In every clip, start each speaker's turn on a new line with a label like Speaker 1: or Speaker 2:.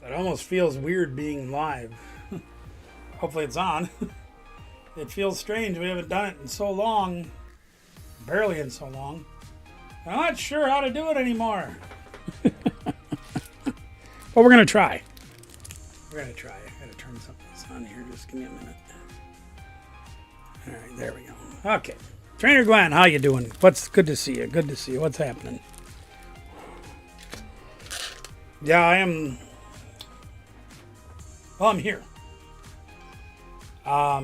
Speaker 1: It almost feels weird being live. Hopefully it's on. It feels strange. We haven't done it in so long. Barely in so long. I'm not sure how to do it anymore. But we're going to try. We're going to try. I got to turn something on here. Just give me a minute. All right, there we go. Okay. Trainer Glenn, how you doing? What's good to see you? Good to see you. What's happening? Yeah, I am. Well, I'm here. A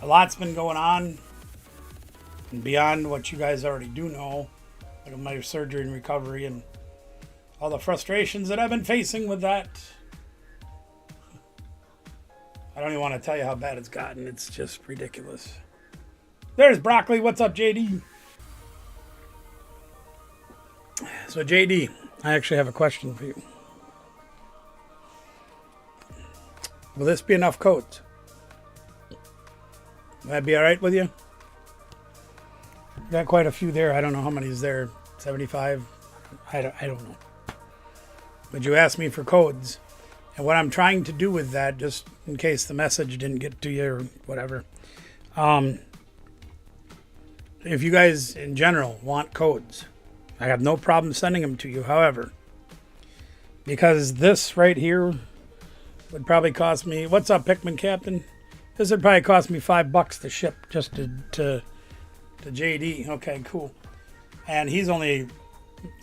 Speaker 1: lot's been going on beyond what you guys already do know, like my surgery and recovery and all the frustrations that I've been facing with that. I don't even want to tell you how bad it's gotten. It's just ridiculous. There's Broccoli. What's up, JD? So, JD, I actually have a question for you. Will this be enough codes? Will that be all right with you? Got quite a few there. I don't know how many is there. 75? I don't know. But you asked me for codes. And what I'm trying to do with that, just in case the message didn't get to you or whatever, if you guys in general want codes, I have no problem sending them to you. However, because this right here would probably cost me, what's up, Pikmin Captain? This would probably cost me $5 to ship just to JD. Okay, cool. And he's only,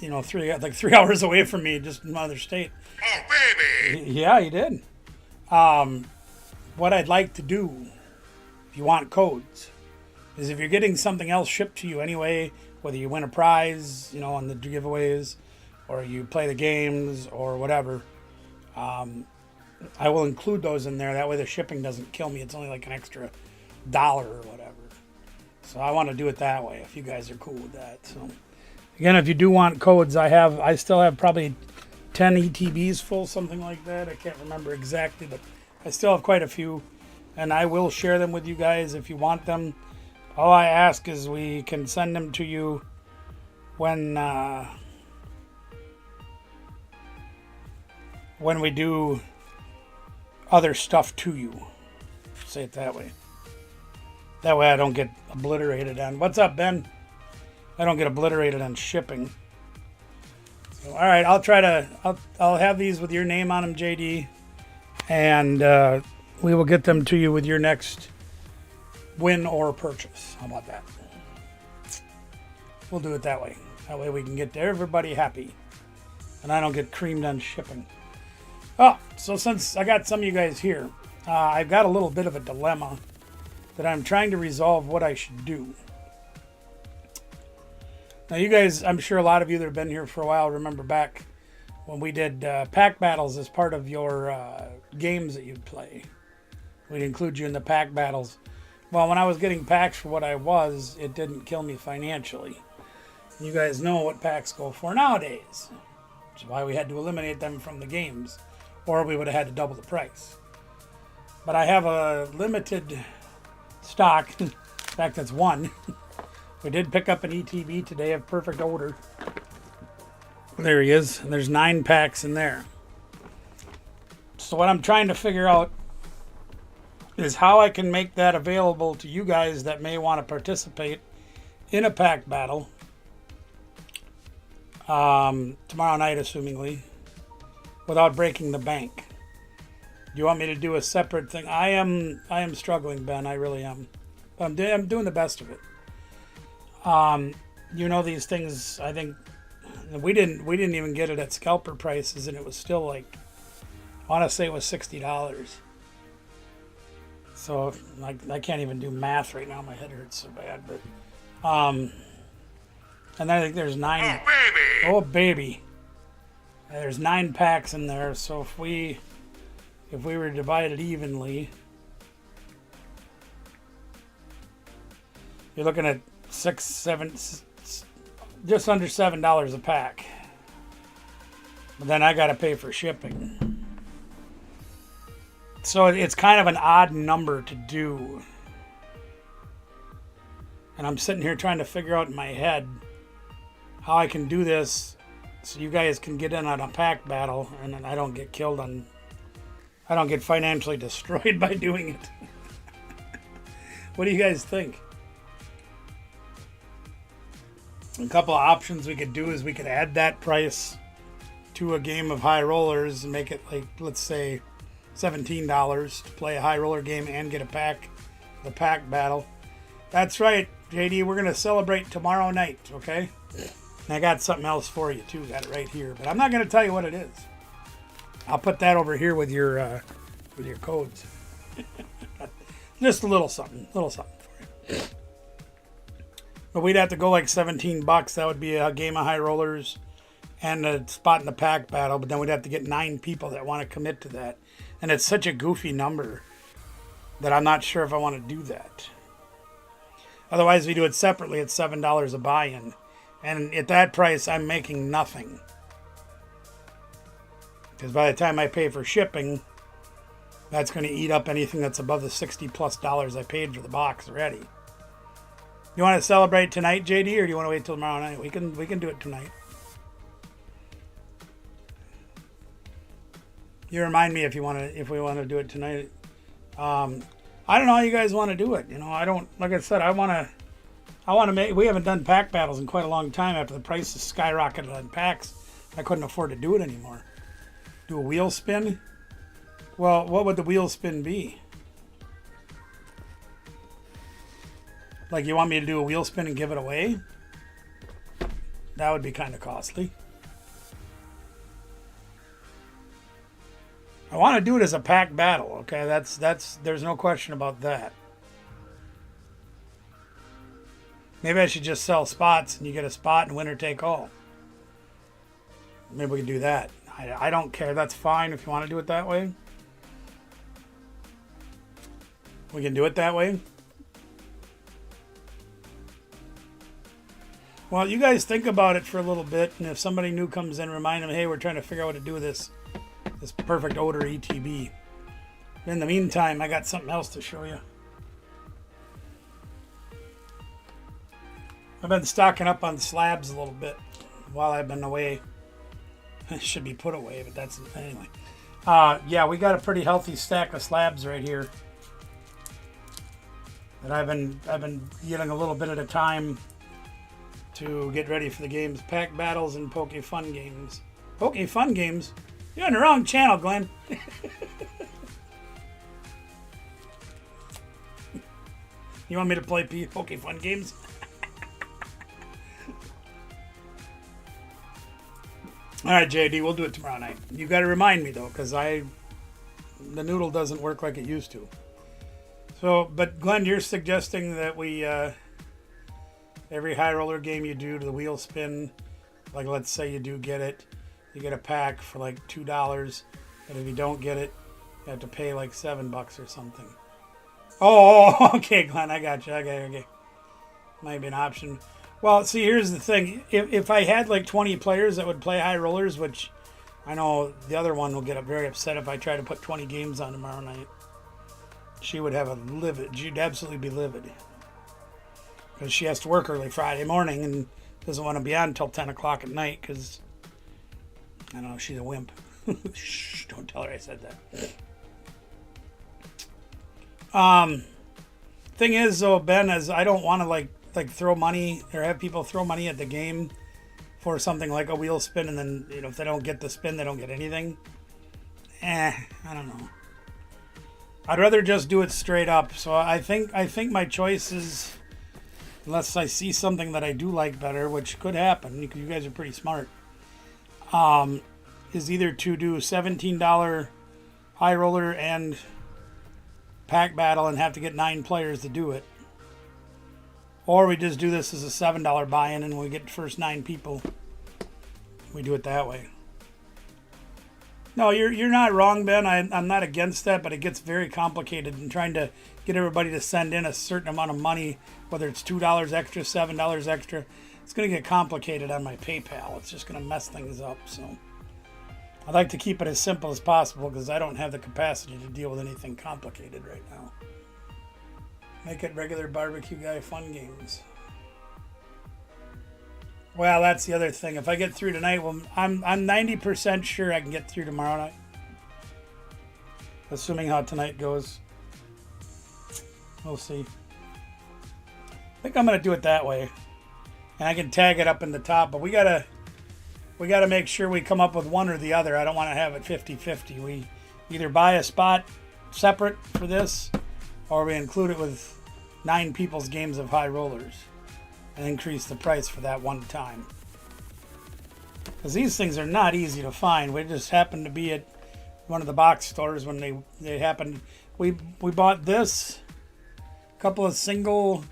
Speaker 1: 3 hours away from me, just in another state.
Speaker 2: Oh, baby!
Speaker 1: Yeah, he did. What I'd like to do, if you want codes, is if you're getting something else shipped to you anyway, whether you win a prize, on the giveaways, or you play the games, or whatever, I will include those in there. That way the shipping doesn't kill me. It's only like an extra $1 or whatever. So I want to do it that way, if you guys are cool with that. So again, if you do want codes, I still have probably 10 ETBs full, something like that. I can't remember exactly, but I still have quite a few, and I will share them with you guys if you want them. All I ask is we can send them to you when we do other stuff to you. Say it that way. That way I don't get obliterated on. What's up, Ben? I don't get obliterated on shipping. So, all right, I'll have these with your name on them, JD, and we will get them to you with your next win or purchase. How about that? We'll do it that way. That way we can get everybody happy, and I don't get creamed on shipping. Oh, so since I got some of you guys here, I've got a little bit of a dilemma that I'm trying to resolve what I should do. Now, you guys, I'm sure a lot of you that have been here for a while remember back when we did pack battles as part of your games that you'd play. We'd include you in the pack battles. Well, when I was getting packs for what I was, it didn't kill me financially. You guys know what packs go for nowadays. Which is why we had to eliminate them from the games, or we would have had to double the price. But I have a limited stock. In fact, that's one. We did pick up an ETB today of perfect odor. There he is. And there's 9 packs in there. So what I'm trying to figure out is how I can make that available to you guys that may want to participate in a pack battle tomorrow night, assumingly, without breaking the bank. Do you want me to do a separate thing? I am struggling, Ben. I really am. I'm doing the best of it. These things, I think we didn't even get it at scalper prices, and it was still like, I want to say it was $60. So I can't even do math right now. My head hurts so bad, but and I think there's 9.
Speaker 2: Oh, baby!
Speaker 1: Oh, baby! There's 9 packs in there. So if we were divided evenly, you're looking at just under $7 a pack. But then I got to pay for shipping. So it's kind of an odd number to do. And I'm sitting here trying to figure out in my head how I can do this So you guys can get in on a pack battle, and then I don't get killed on. I don't get financially destroyed by doing it. What do you guys think? A couple of options we could do is we could add that price to a game of high rollers and make it like, let's say, $17 to play a high roller game and get a pack, the pack battle. That's right, JD. We're gonna celebrate tomorrow night, okay? And I got something else for you too. Got it right here, but I'm not gonna tell you what it is. I'll put that over here with your codes. Just a little something for you. But we'd have to go like $17. That would be a game of high rollers and a spot in the pack battle. But then we'd have to get 9 people that want to commit to that. And it's such a goofy number that I'm not sure if I want to do that. Otherwise, we do it separately at $7 a buy-in. And at that price, I'm making nothing. Because by the time I pay for shipping, that's going to eat up anything that's above the $60+ I paid for the box already. You want to celebrate tonight, JD, or do you want to wait till tomorrow night? We can do it tonight. You remind me if we want to do it tonight. I don't know how you guys want to do it. You know, I don't. Like I said, I want to make. We haven't done pack battles in quite a long time after the prices skyrocketed on packs. I couldn't afford to do it anymore. Do a wheel spin. Well, what would the wheel spin be? Like, you want me to do a wheel spin and give it away? That would be kind of costly. I want to do it as a pack battle, okay? There's no question about that. Maybe I should just sell spots and you get a spot and winner take all. Maybe we can do that. I don't care. That's fine if you want to do it that way. We can do it that way. Well, you guys think about it for a little bit, and if somebody new comes in, remind them, hey, we're trying to figure out what to do with this perfect odor ETB. In the meantime, I got something else to show you. I've been stocking up on slabs a little bit while I've been away. It should be put away, but that's anyway. Yeah, we got a pretty healthy stack of slabs right here that I've been getting a little bit at a time to get ready for the games. Pack battles and Poke Fun games. Poke Fun games? You're on the wrong channel, Glenn. You want me to play Poke Fun games? All right, JD, we'll do it tomorrow night. You got to remind me, though, because the noodle doesn't work like it used to. So, but Glenn, you're suggesting that we, every high roller game you do to the wheel spin, like let's say you do get it, you get a pack for like $2, and if you don't get it, you have to pay like $7 or something. Oh, okay, Glenn, I got you. Okay. Might be an option. Well, see, here's the thing. If I had like 20 players that would play high rollers, which I know the other one will get very upset if I try to put 20 games on tomorrow night. She would have she'd absolutely be livid. Because she has to work early Friday morning and doesn't want to be on until 10 o'clock at night because, I don't know, she's a wimp. Shh, don't tell her I said that. Thing is, though, Ben, is I don't want to like throw money or have people throw money at the game for something like a wheel spin, and then, you know, if they don't get the spin, they don't get anything. I don't know. I'd rather just do it straight up. So I think my choice is, unless I see something that I do like better, which could happen, you guys are pretty smart, is either to do $17 high roller and pack battle and have to get 9 players to do it. Or we just do this as a $7 buy-in, and when we get the first 9 people, we do it that way. No, you're not wrong, Ben. I'm not against that, but it gets very complicated in trying to get everybody to send in a certain amount of money, whether it's $2 extra, $7 extra. It's going to get complicated on my PayPal. It's just going to mess things up. So I'd like to keep it as simple as possible because I don't have the capacity to deal with anything complicated right now. Make it regular barbecue guy fun games. Well, that's the other thing. If I get through tonight, well, I'm 90% sure I can get through tomorrow night. Assuming how tonight goes. We'll see. I think I'm gonna do it that way. And I can tag it up in the top, but we gotta make sure we come up with one or the other. I don't want to have it 50-50. We either buy a spot separate for this, or we include it with 9 people's games of high rollers and increase the price for that one time. Because these things are not easy to find. We just happened to be at one of the box stores when they happened. We bought this, a couple of single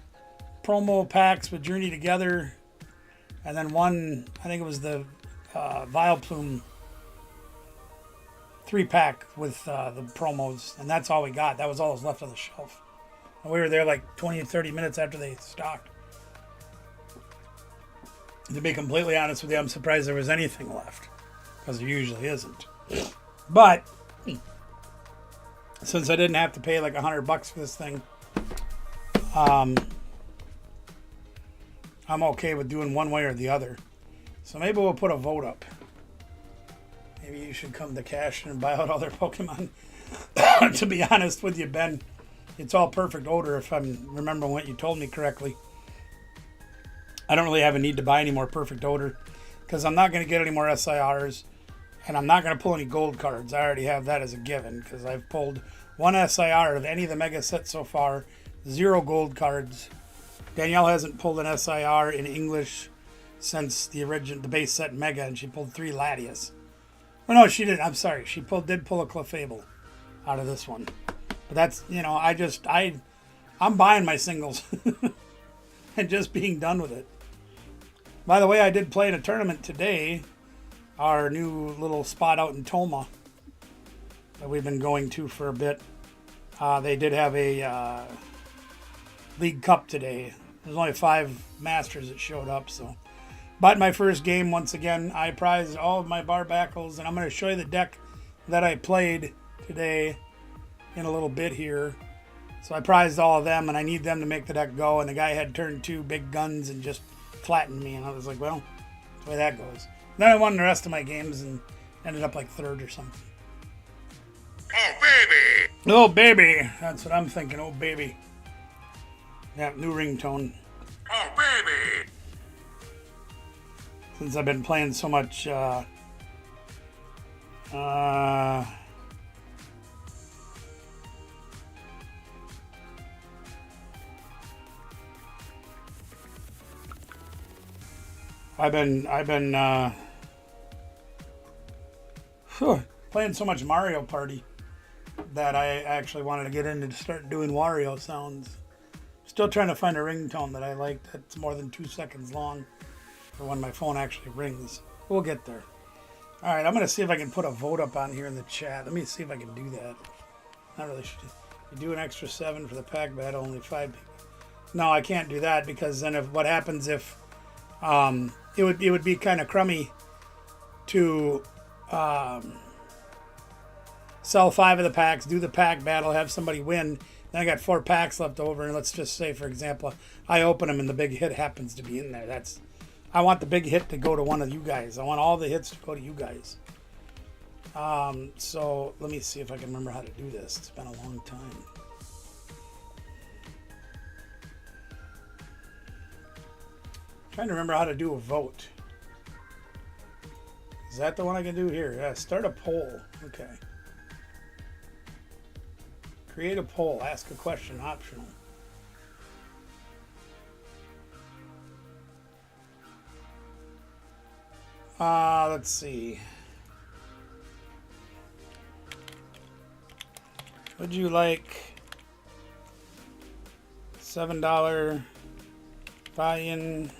Speaker 1: promo packs with Journey Together, and then one, I think it was the Vileplume 3-pack with the promos, and that's all we got. That was all that was left on the shelf. And we were there like 20 or 30 minutes after they stocked. To be completely honest with you, I'm surprised there was anything left, because there usually isn't. But since I didn't have to pay like $100 for this thing, I'm okay with doing one way or the other. So maybe we'll put a vote up. Maybe you should come to Cash and buy out all their Pokemon. To be honest with you, Ben, it's all perfect odor if I'm remembering what you told me correctly. I don't really have a need to buy any more perfect odor because I'm not going to get any more SIRs and I'm not going to pull any gold cards. I already have that as a given because I've pulled 1 SIR of any of the mega sets so far, 0 gold cards. Danielle hasn't pulled an SIR in English since the base set Mega, and she pulled 3 Latias. Oh no, she didn't. I'm sorry. She did pull a Clefable out of this one. But that's, I'm buying my singles and just being done with it. By the way, I did play in a tournament today, our new little spot out in Toma that we've been going to for a bit. They did have a League Cup today. There's only 5 Masters that showed up, so. But my first game, once again, I prized all of my barbackles, and I'm going to show you the deck that I played today in a little bit here. So I prized all of them, and I need them to make the deck go, and the guy had turn 2 big guns and just flattened me, and I was like, well, that's the way that goes. Then I won the rest of my games and ended up like 3rd or something.
Speaker 2: Oh, baby!
Speaker 1: Oh, baby! That's what I'm thinking, oh, baby. Yeah, new ringtone.
Speaker 2: Oh, baby!
Speaker 1: Since I've been playing so much, I've been playing so much Mario Party that I actually wanted to get into to start doing Wario sounds. Still trying to find a ringtone that I like that's more than 2 seconds long for when my phone actually rings. We'll get there. All right, I'm going to see if I can put a vote up on here in the chat. Let me see if I can do that. Not really sure. You do an extra 7 for the pack battle, only 5 people. No, I can't do that because then what happens if it would be kind of crummy to sell 5 of the packs, do the pack battle, have somebody win. Then I got 4 packs left over, and let's just say, for example, I open them and the big hit happens to be in there. I want the big hit to go to one of you guys. I want all the hits to go to you guys. So let me see if I can remember how to do this. It's been a long time. Trying to remember how to do a vote. Is that the one I can do here? Yeah, start a poll. Okay. Create a poll. Ask a question. Optional. Let's see. Would you like $7 buy-in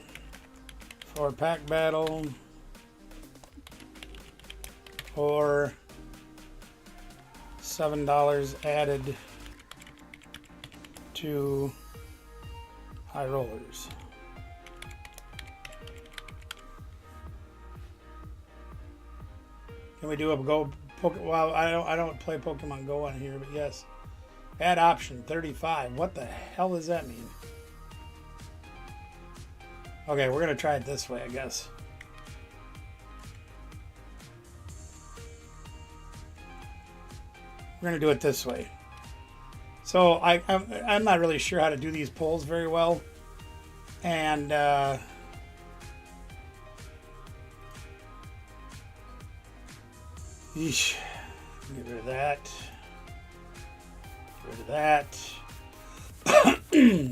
Speaker 1: for pack battle or $7 added to high rollers? Can we do a Go? Well, I don't play Pokemon Go on here, but yes. Add option 35. What the hell does that mean? Okay, we're going to try it this way, I guess. We're going to do it this way. So I'm not really sure how to do these polls very well. And yeesh. Get rid of that. Get rid of that.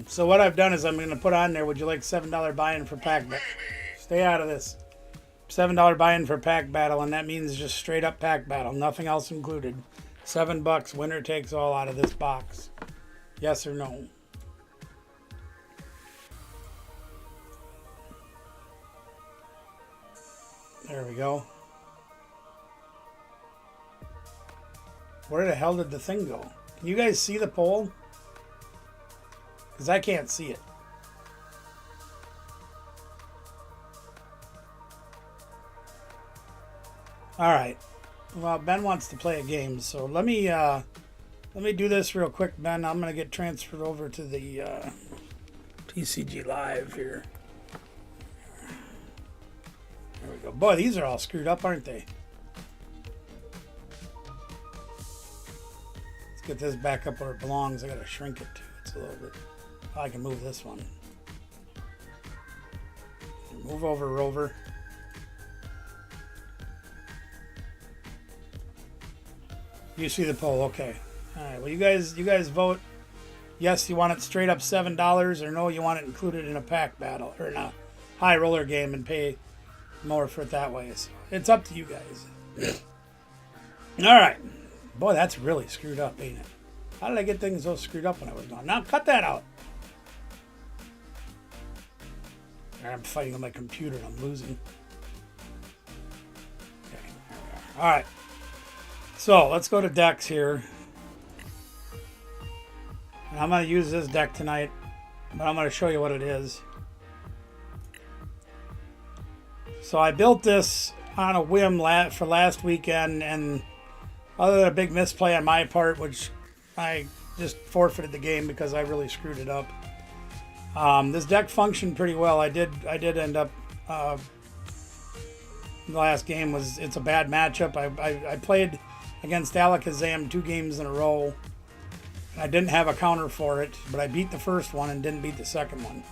Speaker 1: So what I've done is I'm going to put on there, would you like $7 buy-in for pack battle? Stay out of this. $7 buy-in for pack battle, and that means just straight up pack battle. Nothing else included. $7, winner takes all out of this box. Yes or no? There we go. Where the hell did the thing go? Can you guys see the poll? Because I can't see it. All right. Well, Ben wants to play a game, so let me do this real quick, Ben. I'm going to get transferred over to the TCG Live here. There we go. Boy, these are all screwed up, aren't they? Let's get this back up where it belongs. I got to shrink it too. It's a little bit. Oh, I can move this one. Move over, Rover. You see the poll, okay. All right. Well, you guys vote. Yes, you want it straight up $7, or no, you want it included in a pack battle or in a high roller game and pay more for it that way. So it's up to you guys. All right. Boy, that's really screwed up, ain't it? How did I get things so screwed up when I was gone? Now cut that out. I'm fighting on my computer and I'm losing. Okay, there we are. All right. So let's go to decks here. And I'm going to use this deck tonight, but I'm going to show you what it is. So I built this on a whim for last weekend, and other than a big misplay on my part, which I just forfeited the game because I really screwed it up. This deck functioned pretty well. I did end up the last game it's a bad matchup. I played against Alakazam 2 games in a row. I didn't have a counter for it, but I beat the first one and didn't beat the second one.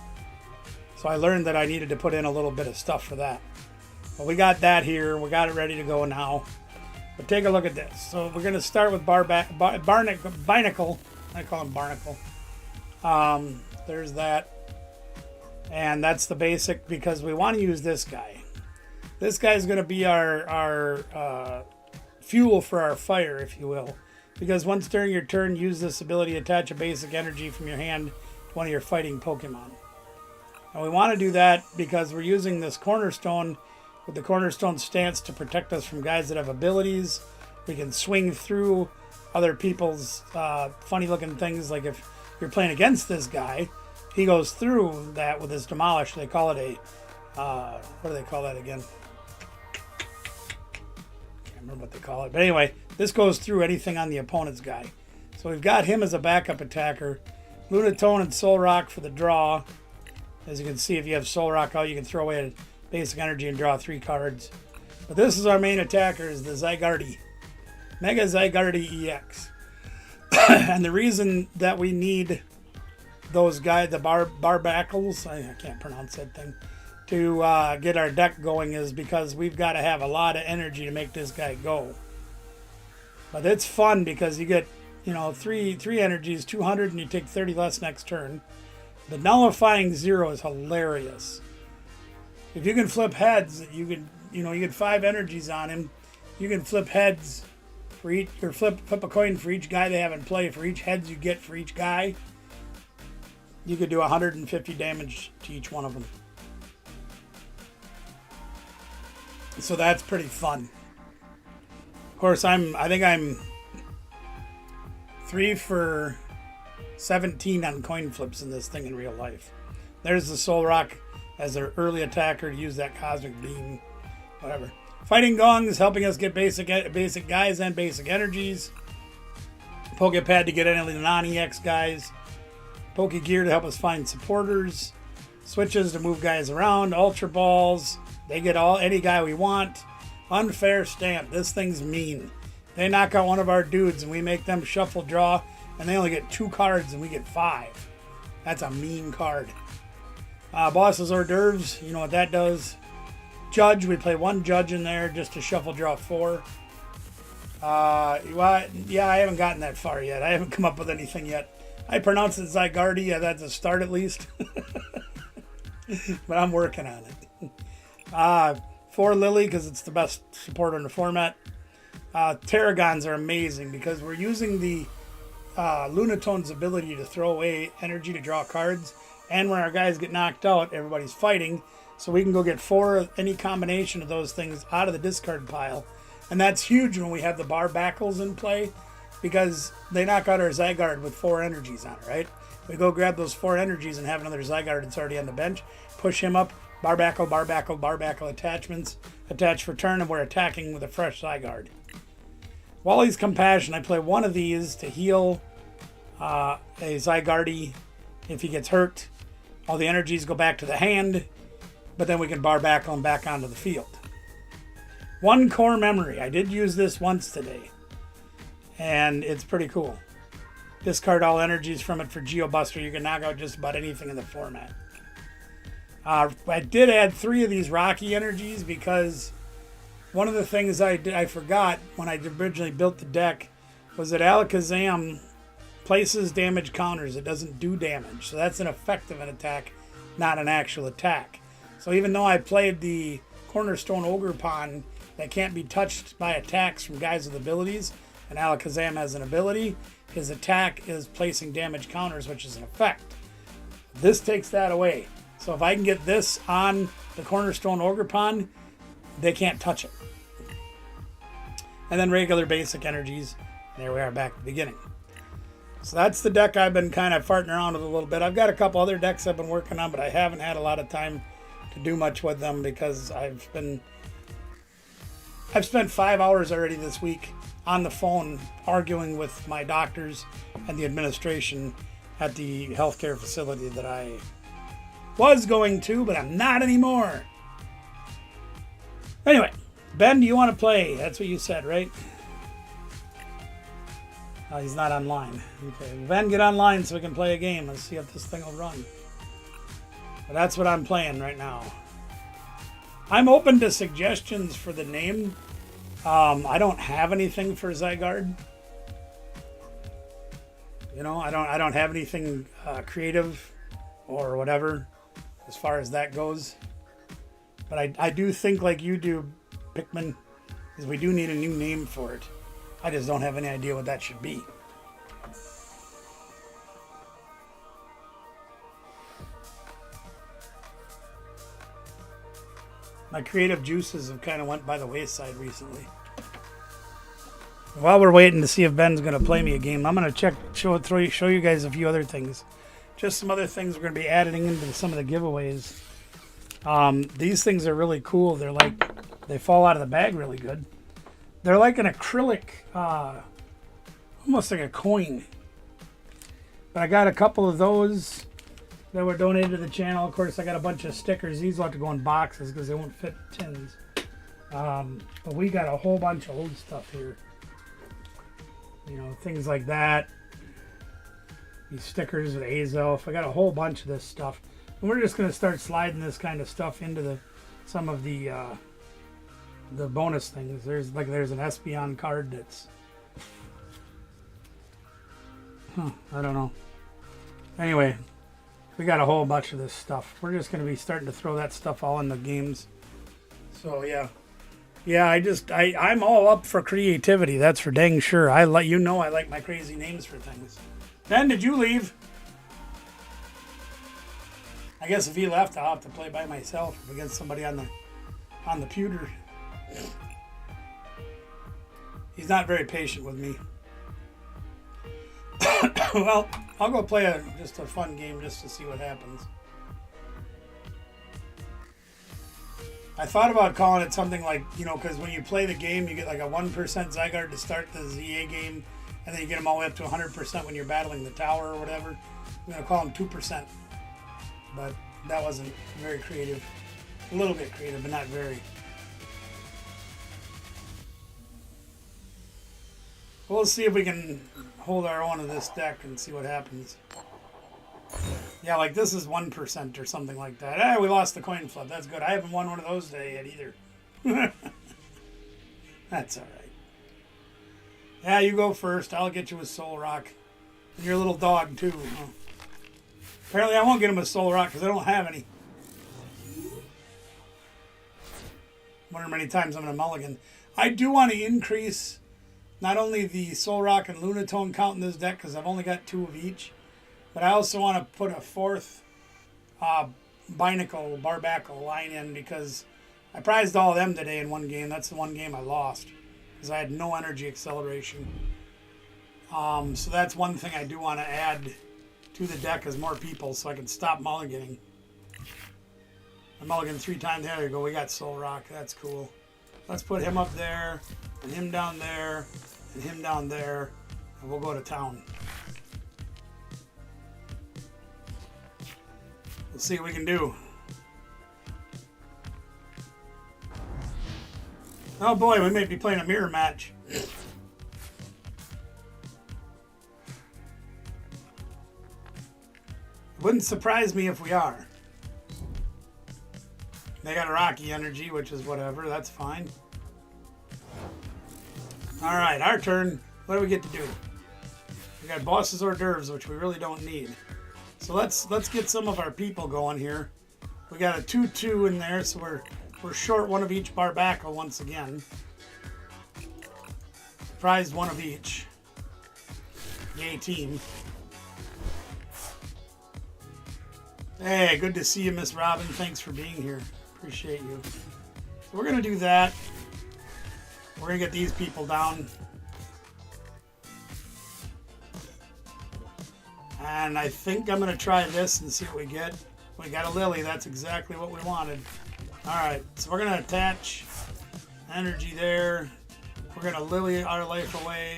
Speaker 1: So I learned that I needed to put in a little bit of stuff for that. But we got that here. We got it ready to go now. But take a look at this. So we're going to start with Barnacle. I call him Barnacle. There's that. And that's the basic, because we want to use this guy. This guy's going to be our fuel for our fire, if you will. Because once during your turn, use this ability to attach a basic energy from your hand to one of your fighting Pokemon. And we want to do that because we're using this Cornerstone with the Cornerstone stance to protect us from guys that have abilities. We can swing through other people's funny looking things. Like if you're playing against this guy, he goes through that with his Demolish. They call it a, what do they call that again? Can't remember what they call it. But anyway, this goes through anything on the opponent's guy. So we've got him as a backup attacker. Lunatone and Soul Rock for the draw. As you can see, if you have Soul Rock out, you can throw away a basic energy and draw 3 cards. But this is our main attacker, is the Zygarde. Mega Zygarde EX. And the reason that we need those guys, the Barbackles, I can't pronounce that thing, to get our deck going is because we've got to have a lot of energy to make this guy go. But it's fun because you get, three energies, 200, and you take 30 less next turn. The nullifying 0 is hilarious. If you can flip heads, you get 5 energies on him. You can flip heads for each, or flip a coin for each guy they have in play. For each heads you get for each guy, you could do 150 damage to each one of them. So that's pretty fun. Of course, I think I'm 3 for 17 on coin flips in this thing in real life. There's the Soul Rock as their early attacker to use that Cosmic Beam, whatever. Fighting Gong is helping us get basic guys and basic energies. Pokepad to get any of the non-EX guys. Pokegear to help us find supporters. Switches to move guys around. Ultra balls. They get any guy we want. Unfair stamp. This thing's mean. They knock out one of our dudes and we make them shuffle draw, and they only get 2 cards and we get 5. That's a mean card. Boss's hors d'oeuvres. You know what that does. Judge. We play 1 judge in there just to shuffle draw 4. Well, yeah, I haven't gotten that far yet. I haven't come up with anything yet. I pronounce it Zygarde. Yeah, that's a start at least. But I'm working on it. 4 Lily because it's the best support in the format. Terragons are amazing because we're using the Lunatone's ability to throw away energy to draw cards. And when our guys get knocked out, everybody's fighting. So we can go get 4 of any combination of those things out of the discard pile. And that's huge when we have the bacKs in play because they knock out our Zygarde with 4 energies on it, right? We go grab those 4 energies and have another Zygarde that's already on the bench. Push him up. bacK attachments. Attach for turn, and we're attacking with a fresh Zygarde. Wally's Compassion. I play 1 of these to heal a Zygarde if he gets hurt. All the energies go back to the hand, but then we can bacK him back onto the field. 1 Core Memory. I did use this once today, and it's pretty cool. Discard all energies from it for GeoBuster. You can knock out just about anything in the format. I did add 3 of these Rocky energies because one of the things I forgot when I originally built the deck was that Alakazam places damage counters. It doesn't do damage. So that's an effect of an attack, not an actual attack. So even though I played the Cornerstone Ogre Pawn that can't be touched by attacks from guys with abilities, and Alakazam has an ability, his attack is placing damage counters, which is an effect. This takes that away. So if I can get this on the Cornerstone Ogre Pawn, they can't touch it. And then regular basic energies. There we are back at the beginning. So that's the deck I've been kind of farting around with a little bit. I've got a couple other decks I've been working on, but I haven't had a lot of time to do much with them because I've spent 5 hours already this week on the phone arguing with my doctors and the administration at the healthcare facility that I was going to, but I'm not anymore. Anyway, Ben, do you want to play? That's what you said, right? Oh, he's not online. Okay, Ben, get online so we can play a game. Let's see if this thing will run. But that's what I'm playing right now. I'm open to suggestions for the name. I don't have anything for Zygarde. You know, I don't have anything creative or whatever as far as that goes. But I do think like you do, Pikmin, is we do need a new name for it. I just don't have any idea what that should be. My creative juices have kind of went by the wayside recently. While we're waiting to see if Ben's going to play me a game, I'm going to show you guys a few other things. Just some other things we're going to be adding into some of the giveaways. These things are really cool. They fall out of the bag really good. They're like an acrylic, almost like a coin. But I got a couple of those that were donated to the channel. Of course, I got a bunch of stickers. These will have to go in boxes because they won't fit tins. But we got a whole bunch of old stuff here. You know, things like that. These stickers with Azelf. I got a whole bunch of this stuff. And we're just going to start sliding this kind of stuff into some of the bonus things. There's an Espeon card that's... I don't know. Anyway, we got a whole bunch of this stuff. We're just going to be starting to throw that stuff all in the games. So, yeah. Yeah, I'm all up for creativity. That's for dang sure. I like my crazy names for things. Ben, did you leave? I guess if he left, I'll have to play by myself against somebody on the pewter. He's not very patient with me. Well, I'll go play just a fun game just to see what happens. I thought about calling it something like, because when you play the game, you get like a 1% Zygarde to start the ZA game, and then you get them all the way up to 100% when you're battling the tower or whatever. I'm going to call them 2%. But That wasn't very creative. A little bit creative, but not very. We'll see if we can hold our own in this deck and see what happens. Yeah, like this is 1% or something like that. Ah, we lost the coin flip. That's good. I haven't won one of those today yet either. That's all right. Yeah, you go first. I'll get you with Soul Rock. And your little dog, too. Huh? Apparently, I won't get him with Soul Rock because I don't have any. Wonder how many times I'm going to mulligan. I do want to increase not only the Soul Rock and Lunatone count in this deck because I've only got 2 of each, but I also want to put a 4th Barbackle line in because I prized all of them today in one game. That's the one game I lost because I had no energy acceleration. So that's one thing I do want to add to the deck as more people so I can stop mulliganing. I mulliganed 3 times. There you go. We got Soul Rock. That's cool. Let's put him up there, and him down there, and him down there, and we'll go to town. Let's see what we can do. Oh boy, we may be playing a mirror match. Wouldn't surprise me if we are. They got a Rocky energy, which is whatever. That's fine. All right, our turn. What do we get to do? We got Boss's hors d'oeuvres, which we really don't need. So let's get some of our people going here. We got a 2-2 in there, so we're short one of each Barbackle once again. Prized one of each. Yay, team. Hey, good to see you, Miss Robin. Thanks for being here. Appreciate you. So we're going to do that. We're going to get these people down. And I think I'm going to try this and see what we get. We got a Lily. That's exactly what we wanted. All right. So we're going to attach energy there. We're going to Lily our life away.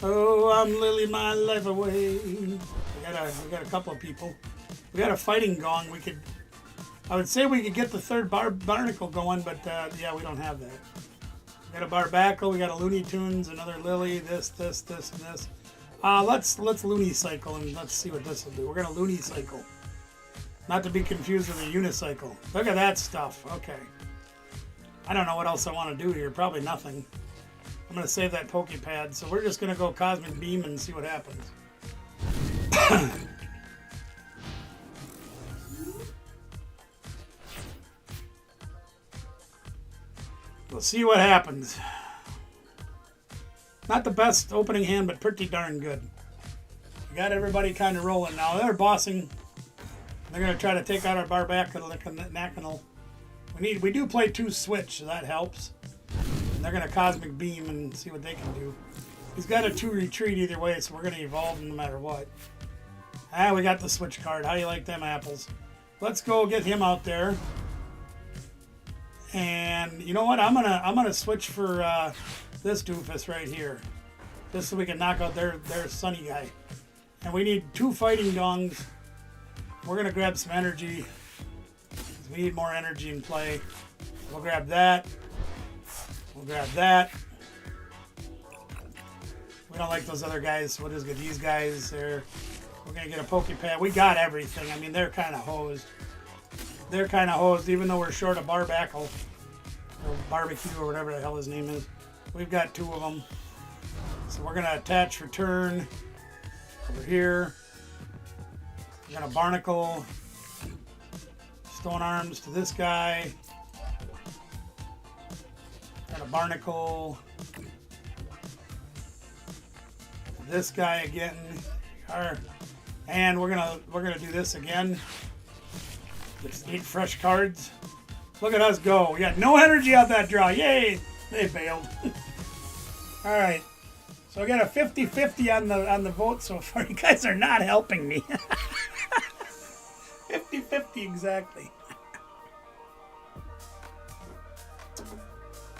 Speaker 1: Oh, I'm Lily my life away. We got a couple of people. We got a fighting gong. I would say we could get the 3rd Barnacle going, but yeah, we don't have that. We got a Barbackle, we got a Looney Tunes, another Lily, this, and this. Let's Looney Cycle and let's see what this will do. We're gonna Looney Cycle. Not to be confused with a unicycle. Look at that stuff. Okay. I don't know what else I want to do here. Probably nothing. I'm gonna save that Pokepad, so we're just gonna go Cosmic Beam and see what happens. We'll see what happens. Not the best opening hand, but pretty darn good. We got everybody kind of rolling now. They're bossing. They're going to try to take out our Barbackle. We do play 2 switch, so that helps. And they're going to Cosmic Beam and see what they can do. He's got a 2 retreat either way, so we're going to evolve no matter what. Ah, we got the switch card. How do you like them apples? Let's go get him out there. And you know what? I'm gonna switch for this doofus right here, just so we can knock out their sunny guy. And we need 2 fighting dongs. We're gonna grab some energy. We need more energy in play. We'll grab that. We'll grab that. We don't like those other guys, so we'll just get these guys there. We're gonna get a Pokepad. We got everything. I mean, they're kind of hosed. They're kind of hosed, even though we're short a Barbackle or Barbecue or whatever the hell his name is. We've got 2 of them. So we're going to attach return over here. We're going to Barnacle Stone Arms to this guy. Got a Barnacle to this guy again. And we're gonna do this again. Just 8 fresh cards. Look at us go. We got no energy out that draw. Yay! They bailed. All right. So I got a 50-50 on the vote so far. You guys are not helping me. 50-50 exactly.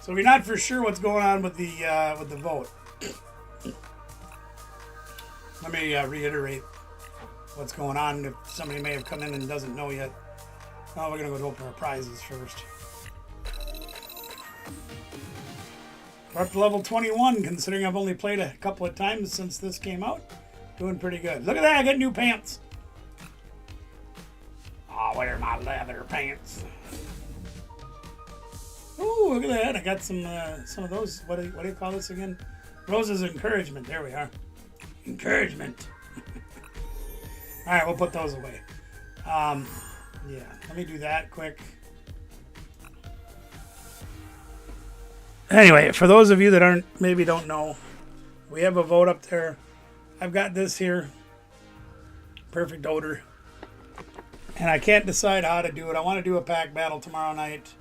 Speaker 1: So we're not for sure what's going on with the vote. Let me reiterate. what's going on. If somebody may have come in and doesn't know yet. Oh, we're going to go open our prizes first. We're up to level 21, considering I've only played a couple of times since this came out. Doing pretty good. Look at that, I got new pants. I'll wear my leather pants. Ooh, look at that. I got some of those. What do you call this again? Rose's encouragement. There we are. Encouragement. All right, we'll put those away. Yeah, let me do that quick. Anyway, for those of you that maybe don't know, we have a vote up there. I've got this here. Perfect odor. And I can't decide how to do it. I want to do a pack battle tomorrow night.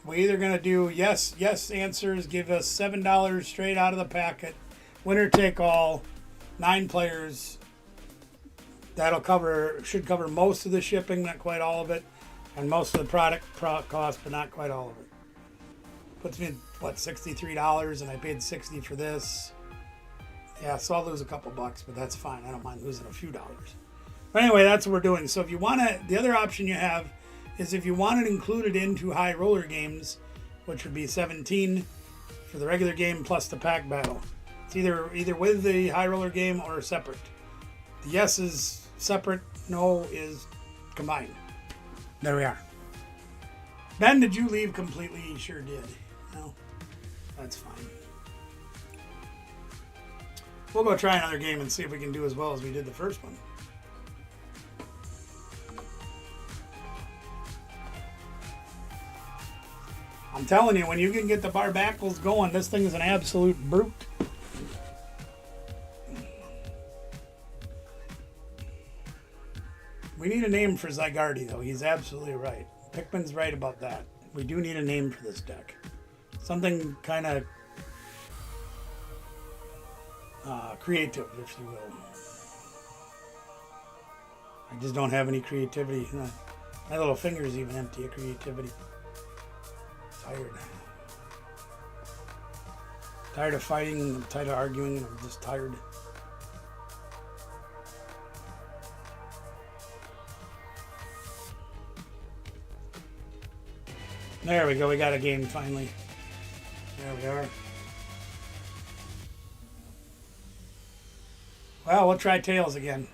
Speaker 1: We're either going to do yes answers, give us $7 straight out of the packet, winner take all, 9 players. Should cover most of the shipping, not quite all of it, and most of the product cost, but not quite all of it. Puts me in, what, $63, and I paid $60 for this. Yeah, so I'll lose a couple bucks, but that's fine. I don't mind losing a few dollars. But anyway, that's what we're doing. So if you want to, the other option you have is if you want it included into high roller games, which would be 17 for the regular game plus the pack battle. It's either with the high roller game or separate. The yes is separate, no is combined. There we are. Ben, did you leave completely? You sure did. No, that's fine. We'll go try another game and see if we can do as well as we did the first one. I'm telling you, when you can get the barbackles going, this thing is an absolute brute. We need a name for Zygarde, though. He's absolutely right. Pikmin's right about that. We do need a name for this deck. Something kind of creative, if you will. I just don't have any creativity. My little finger's even empty of creativity. Tired of fighting, I'm tired of arguing, I'm just tired. There we go, we got a game finally. There we are. Well, we'll try Tails again.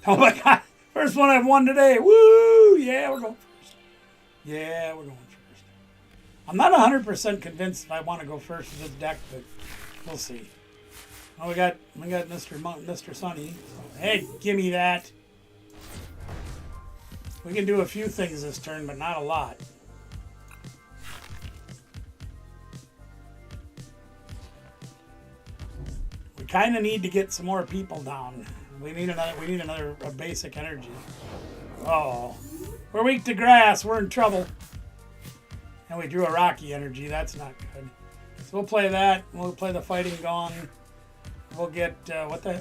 Speaker 1: Oh my god, first one I've won today. Woo! Yeah, we're going first. Yeah, we're going first. I'm not 100% convinced if I want to go first with this deck, but we'll see. Oh, we got Mr. Sunny. So, hey, give me that. We can do a few things this turn, but not a lot. We kind of need to get some more people down. We need another basic energy. Oh, we're weak to grass. We're in trouble. And we drew a rocky energy. That's not good. So we'll play that. We'll play the Fighting Gong. We'll get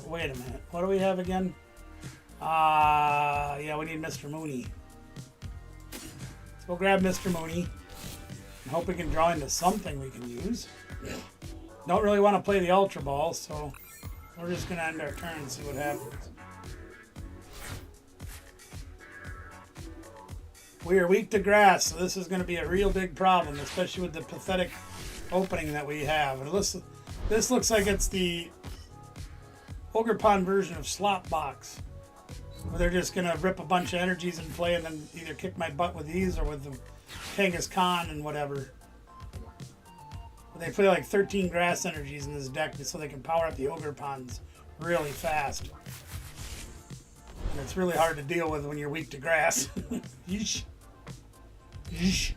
Speaker 1: wait a minute. What do we have again? Yeah, we need Mr. Mooney. So we'll grab Mr. Mooney and hope we can draw into something we can use. Don't really want to play the Ultra Ball, so we're just going to end our turn and see what happens. We are weak to grass, so this is going to be a real big problem, especially with the pathetic opening that we have. And this looks like it's the Ogre Pond version of Slop Box, where they're just going to rip a bunch of energies and play and then either kick my butt with these or with the Kangaskhan and whatever. They play like 13 grass energies in this deck so they can power up the Ogre Ponds really fast. And it's really hard to deal with when you're weak to grass. Yeesh. Yeesh.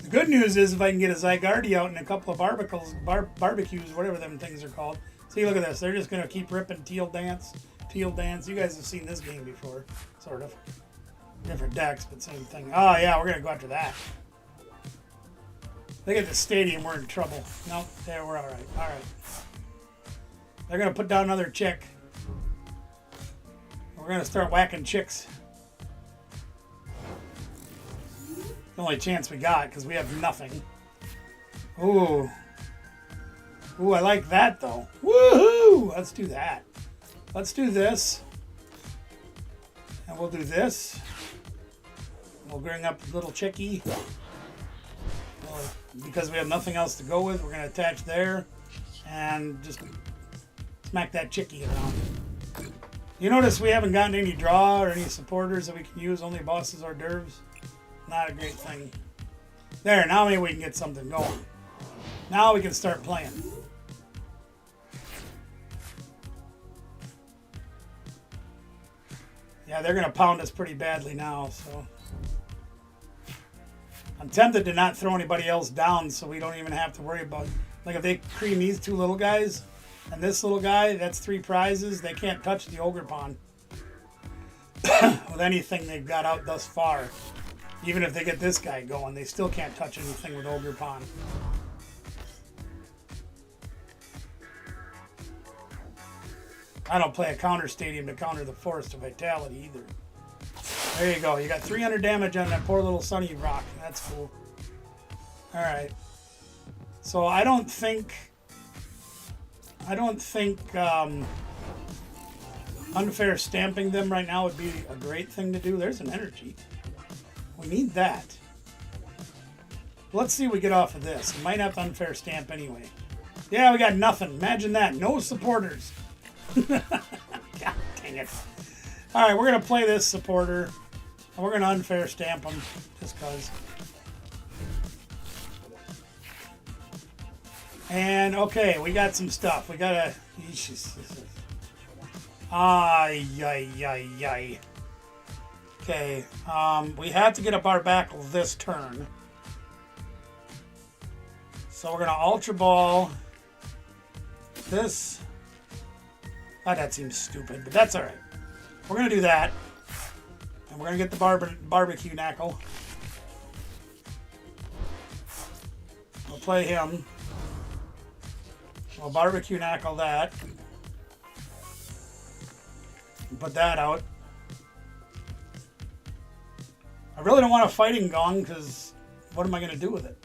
Speaker 1: The good news is if I can get a Zygarde out and a couple of barbecues, whatever them things are called. See, look at this. They're just going to keep ripping Teal Dance. You guys have seen this game before, sort of. Different decks, but same thing. Oh, yeah, we're going to go after that. Look at the stadium, we're in trouble. Nope, there, we're all right. All right. They're going to put down another chick. We're going to start whacking chicks. The only chance we got, because we have nothing. Ooh. Ooh, I like that, though. Woohoo! Woo! Let's do that. Let's do this. And we'll do this. We'll bring up little chickie. Because we have nothing else to go with, we're going to attach there. And just smack that chickie around. You notice we haven't gotten any draw or any supporters that we can use, only bosses hors d'oeuvres. Not a great thing. There, now maybe we can get something going. Now we can start playing. Yeah, they're going to pound us pretty badly now, so. I'm tempted to not throw anybody else down so we don't even have to worry about. Like if they cream these two little guys and this little guy, that's 3 prizes. They can't touch the ogre pawn with anything they've got out thus far. Even if they get this guy going, they still can't touch anything with ogre pawn. I don't play a counter stadium to counter the Forest of Vitality either. There you go. You got 300 damage on that poor little Sunny Rock. That's cool. Alright. So I don't think unfair stamping them right now would be a great thing to do. There's an energy. We need that. Let's see what we get off of this. We might have to unfair stamp anyway. Yeah, we got nothing. Imagine that. No supporters. God dang it. Alright, we're going to play this supporter. And we're going to unfair stamp them. Just because. And, okay, we got some stuff. We got to... Ay, ay, ay, ay. Okay, we have to get a bacK this turn. So we're going to Ultra Ball this. Oh, that seems stupid, but that's all right. We're going to do that. And we're going to get the barbecue knackle. We'll play him. We'll barbecue knackle that. Put that out. I really don't want a fighting gong because what am I going to do with it?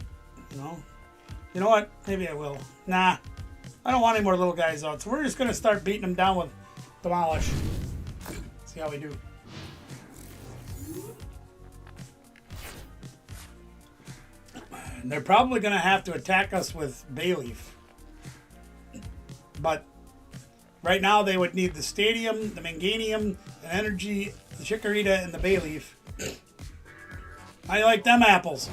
Speaker 1: You know? You know what? Maybe I will. Nah. I don't want any more little guys out. So we're just going to start beating them down with Demolish. See how we do. And they're probably going to have to attack us with Bayleaf. But right now they would need the Stadium, the Manganium, the Energy, the Chikorita, and the Bayleaf. I like them apples.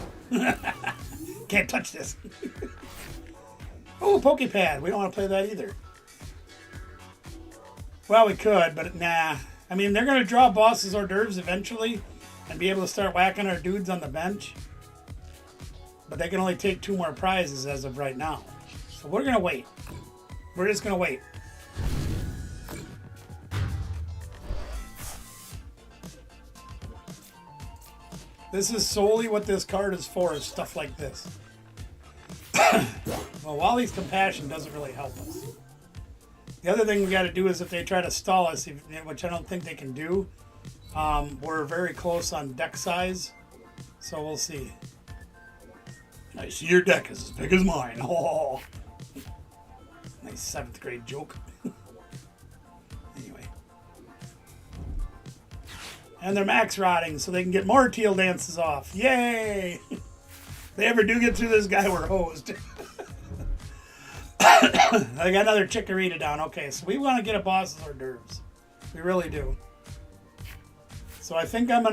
Speaker 1: Can't touch this. Oh, Pokepad. We don't want to play that either. Well, we could, but nah. I mean, they're going to draw bosses hors d'oeuvres eventually and be able to start whacking our dudes on the bench. But they can only take 2 more prizes as of right now. So we're going to wait. We're just going to wait. This is solely what this card is for, is stuff like this. Well, Wally's Compassion doesn't really help us. The other thing we got to do is if they try to stall us, which I don't think they can do, we're very close on deck size, so we'll see. I see your deck is as big as mine. Oh, nice 7th grade joke. Anyway. And they're max rotting, so they can get more teal dances off. Yay! If they ever do get through this guy, we're hosed. I got another Chikorita down. Okay, so we want to get a boss's hors d'oeuvres. We really do. So I think I am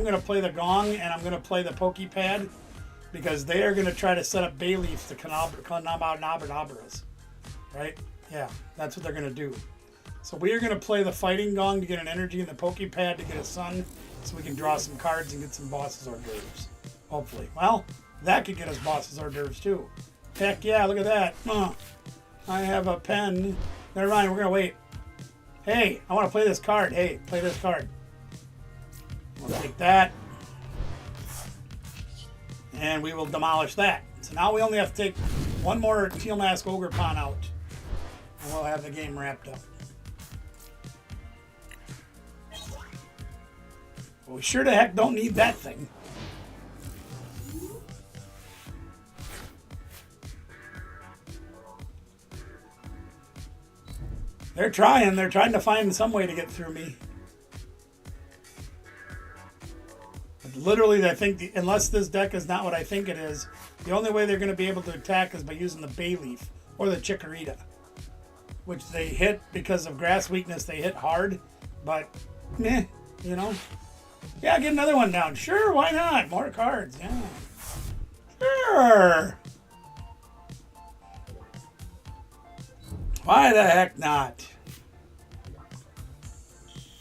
Speaker 1: gonna play the gong and I'm gonna play the Pokepad because they are gonna try to set up Bayleaf to Nabras. Right? Yeah, that's what they're gonna do. So we are gonna play the fighting gong to get an energy and the Pokepad to get a sun, so we can draw some cards and get some bosses hors d'oeuvres. Hopefully. Well, that could get us bosses hors d'oeuvres too. Heck yeah, look at that. I have a pen. Never mind, we're going to wait. Hey, I want to play this card. Hey, play this card. We'll take that. And we will demolish that. So now we only have to take 1 more Teal Mask Ogre Pawn out. And we'll have the game wrapped up. Well, we sure the heck don't need that thing. They're trying. They're trying to find some way to get through me. But literally, I think, unless this deck is not what I think it is, the only way they're going to be able to attack is by using the Bayleaf or the Chikorita. Which they hit, because of grass weakness, they hit hard. But, meh, you know. Yeah, get another one down. Sure, why not? More cards, yeah. Sure. Why the heck not?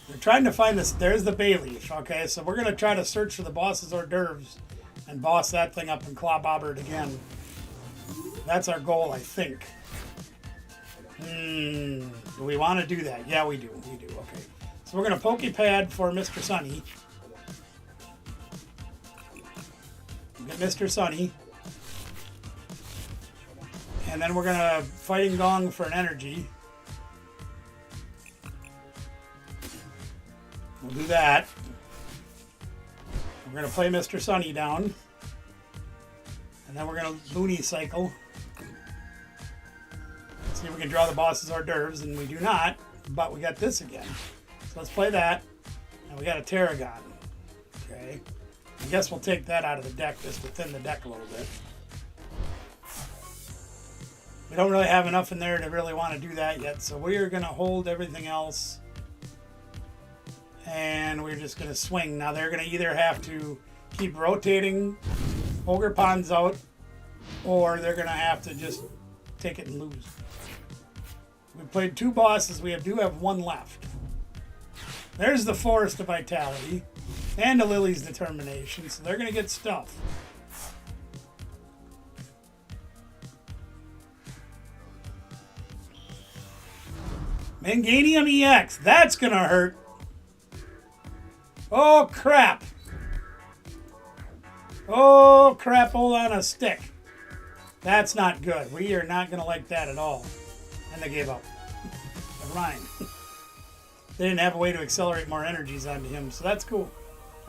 Speaker 1: They're trying to find this. There's the Bayleaf. Okay, so we're going to try to search for the boss's hors d'oeuvres and boss that thing up and claw bobber it again. That's our goal, I think. Do we want to do that? Yeah, we do. We do. Okay. So we're going to Pokepad for Mr. Sunny. Get Mr. Sunny. And then we're going to Fighting Gong for an energy. We'll do that. We're going to play Mr. Sunny down. And then we're going to Looney Cycle. See if we can draw the boss's hors d'oeuvres, and we do not, but we got this again. So let's play that. And we got a Tarragon. Okay. I guess we'll take that out of the deck just to thin the deck a little bit. We don't really have enough in there to really want to do that yet, so we're going to hold everything else. And we're just going to swing. Now they're going to either have to keep rotating Ogre Ponds out, or they're going to have to just take it and lose. We played 2 bosses. We do have 1 left. There's the Forest of Vitality and the Lily's Determination, so they're going to get stuff. Manganium EX. That's going to hurt. Oh, crap. Oh, crap. Hold on a stick. That's not good. We are not going to like that at all. And they gave up. Never mind. They didn't have a way to accelerate more energies onto him, so that's cool.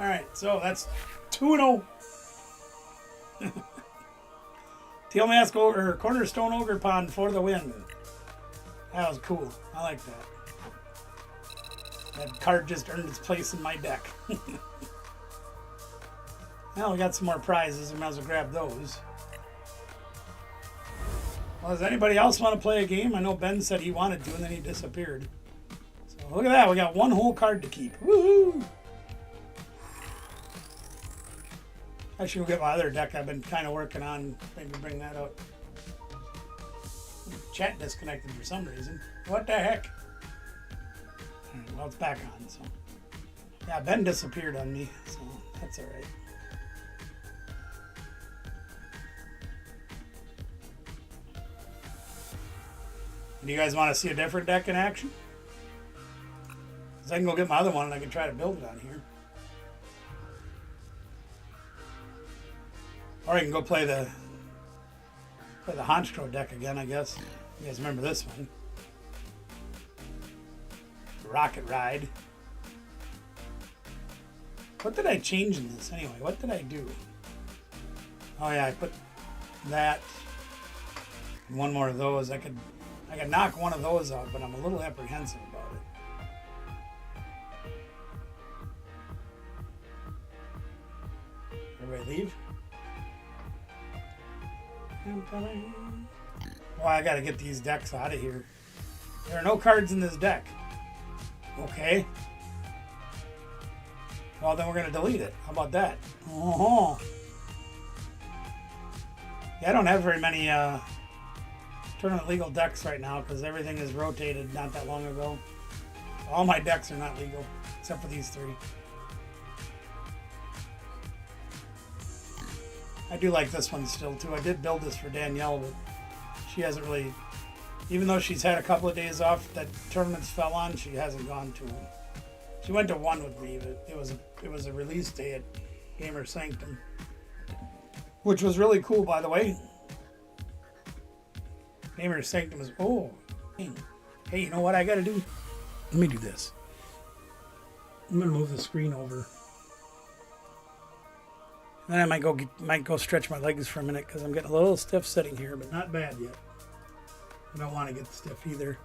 Speaker 1: Alright, so that's 2-0. Teal Mask or Cornerstone Ogre Pond for the win. That was cool. I like that. That card just earned its place in my deck. Now we got some more prizes. We might as well grab those. Well, does anybody else want to play a game? I know Ben said he wanted to, and then he disappeared. So look at that. We got 1 whole card to keep. Woohoo! I should go get my other deck I've been kind of working on. Maybe bring that out. Chat disconnected for some reason. What the heck? Right, well, it's back on. So yeah, Ben disappeared on me, so that's all right. Do you guys want to see a different deck in action? Because I can go get my other one and I can try to build it on here. Or I can go play the Honstro deck again, I guess. You guys remember this one? Rocket Ride. What did I change in this anyway? What did I do? Oh yeah, I put that. One more of those. I could knock one of those out, but I'm a little apprehensive about it. Everybody leave? Well, I gotta get these decks out of here. There are no cards in this deck. Okay. Well, then we're gonna delete it. How about that? Oh. Yeah, I don't have very many tournament legal decks right now because everything is rotated not that long ago. All my decks are not legal except for these 3. I do like this one still too. I did build this for Danielle, but she hasn't really, even though she's had a couple of days off that tournaments fell on, she hasn't gone to them. She went to one with me, but it was a release day at Gamer Sanctum, which was really cool, by the way. Gamer Sanctum is, oh, hey, you know what I gotta do? Let me do this. I'm gonna move the screen over. Then I might go stretch my legs for a minute because I'm getting a little stiff sitting here, but not bad yet. I don't want to get stiff either.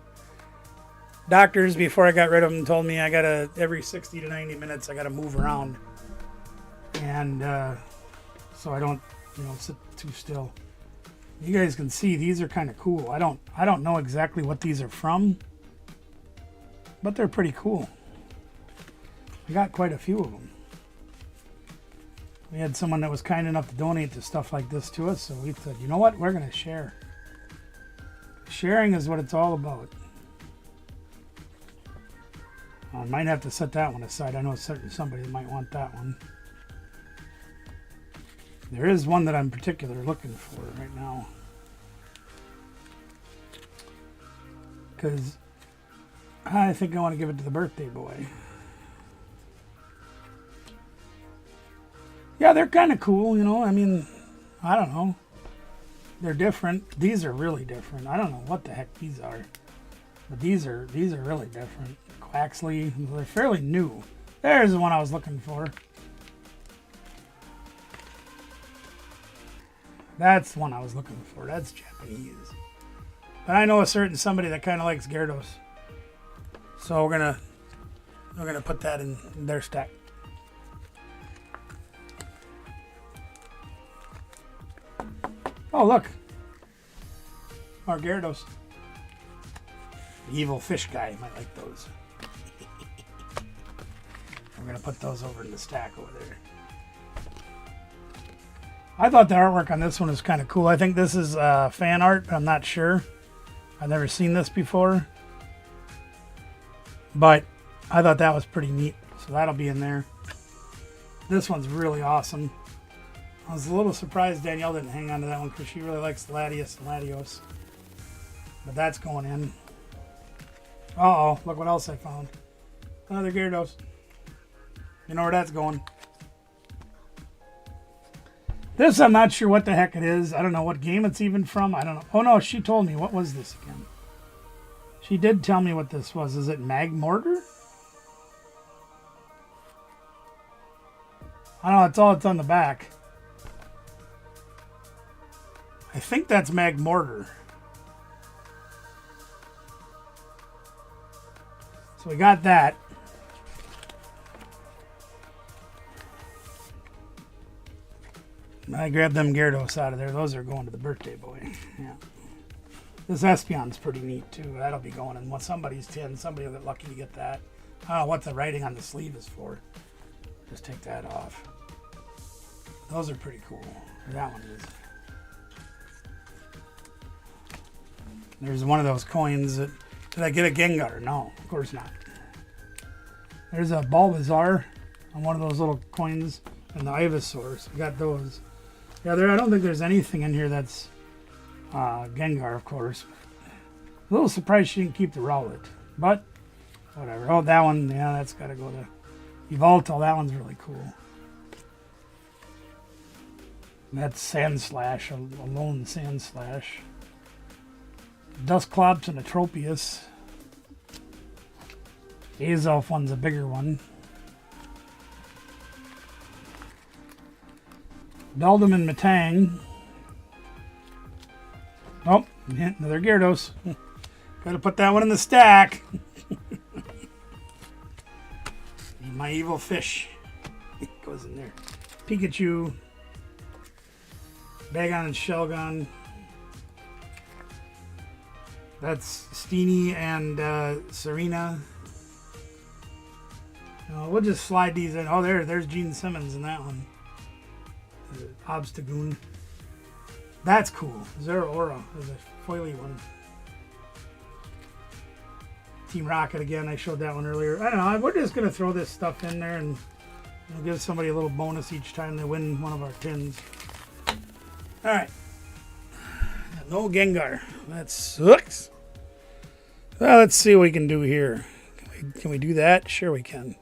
Speaker 1: Doctors, before I got rid of them, told me I gotta, every 60 to 90 minutes, I gotta move around. And so I don't, sit too still. You guys can see these are kind of cool. I don't know exactly what these are from, but they're pretty cool. I got quite a few of them. We had someone that was kind enough to donate to stuff like this to us, so we said, you know what, we're gonna share. Sharing is what it's all about. I might have to set that one aside. I know somebody might want that one. There is one that I'm particularly looking for right now. Because I think I want to give it to the birthday boy. Yeah, they're kind of cool, I mean, I don't know. They're different. These are really different. I don't know what the heck these are. But these are really different. Quaxley, they're fairly new. There's the one I was looking for. That's the one I was looking for. That's Japanese. But I know a certain somebody that kind of likes Gyarados. So we're gonna put that in their stack. Oh look, our Gyarados. The evil fish guy might like those. We're gonna put those over in the stack over there. I thought the artwork on this one is kind of cool. I think this is fan art, but I'm not sure. I've never seen this before. But I thought that was pretty neat. So that'll be in there. This one's really awesome. I was a little surprised Danielle didn't hang on to that one because she really likes Latios and Latios. But that's going in. Uh-oh, look what else I found. Another Gyarados. You know where that's going. This, I'm not sure what the heck it is. I don't know what game it's even from. I don't know. Oh, no, she told me. What was this again? She did tell me what this was. Is it Magmortar? I don't know. It's all it's on the back. I think that's Magmortar. So we got that. I grabbed them Gyarados out of there. Those are going to the birthday boy. Yeah. This Espeon's pretty neat too. That'll be going in somebody's tin. Somebody will get lucky to get that. I don't know what the writing on the sleeve is for. Just take that off. Those are pretty cool. That one is. There's one of those coins that... Did I get a Gengar? No, of course not. There's a Bulbasaur on one of those little coins. And the Ivysaur. So we got those. Yeah, I don't think there's anything in here that's Gengar, of course. A little surprised she didn't keep the Rowlet. But, whatever. Oh, that one, yeah, that's got to go to Yveltal. That one's really cool. That's Sandslash, a lone Sandslash. Dusclops and a Tropius. Azelf one's a bigger one. Beldum and Matang. Oh, another Gyarados. Gotta put that one in the stack. My evil fish. Goes in there. Pikachu. Bagon and Shelgon. That's Steenie and Serena. We'll just slide these in. Oh, there's Gene Simmons in that one. Obstagoon. That's cool. Zeraora is a foily one. Team Rocket again. I showed that one earlier. I don't know. We're just going to throw this stuff in there and we'll give somebody a little bonus each time they win one of our tins. Alright. No Gengar. That sucks. Well, let's see what we can do here. Can we do that? Sure we can.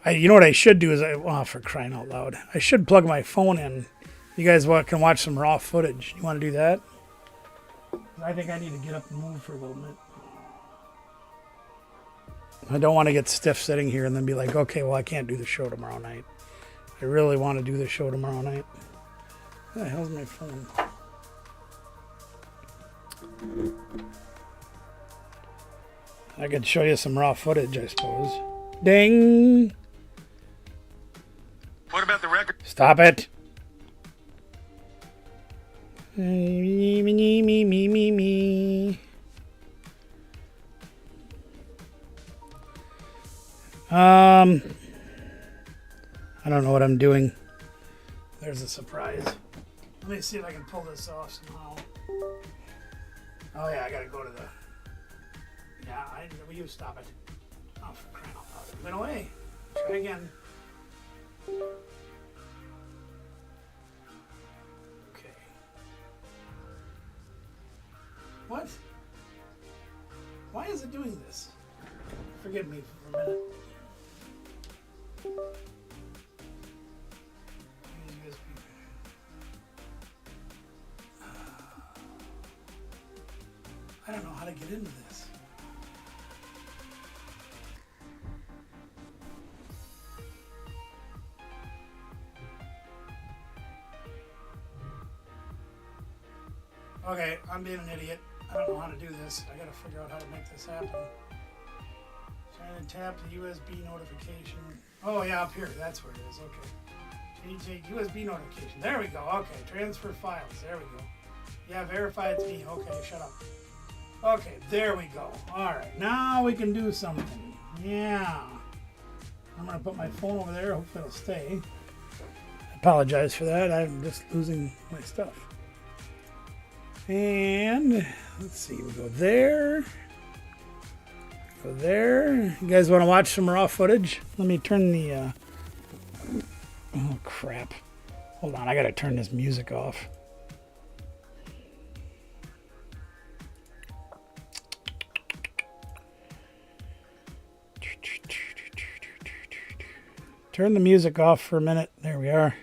Speaker 1: You know what I should do is, for crying out loud, I should plug my phone in. You guys can watch some raw footage. You want to do that? I think I need to get up and move for a little bit. I don't want to get stiff sitting here and then be like, okay, well, I can't do the show tomorrow night. I really want to do the show tomorrow night. Where the hell's my phone? I could show you some raw footage, I suppose. Ding!
Speaker 2: What about the record?
Speaker 1: Stop it! Me, me, me, me, me, me. I don't know what I'm doing. There's a surprise. Let me see if I can pull this off somehow. Oh yeah, I gotta go to the... Yeah, will you stop it? Oh, for crying out loud. It went away. Try again. Okay. What? Why is it doing this? Forgive me for a minute. I don't know how to get into this. Okay, I'm being an idiot. I don't know how to do this. I gotta figure out how to make this happen. Trying to tap the USB notification. Oh yeah, up here. That's where it is. Okay. JJ USB notification. There we go. Okay, transfer files. There we go. Yeah, verify it's me. Okay, shut up. Okay, there we go. Alright, now we can do something. Yeah. I'm going to put my phone over there. Hopefully it'll stay. I apologize for that. I'm just losing my stuff. And let's see. We go there. Go there. You guys want to watch some raw footage? Let me turn the... Oh, crap. Hold on. I got to turn this music off. Turn the music off for a minute. There we are.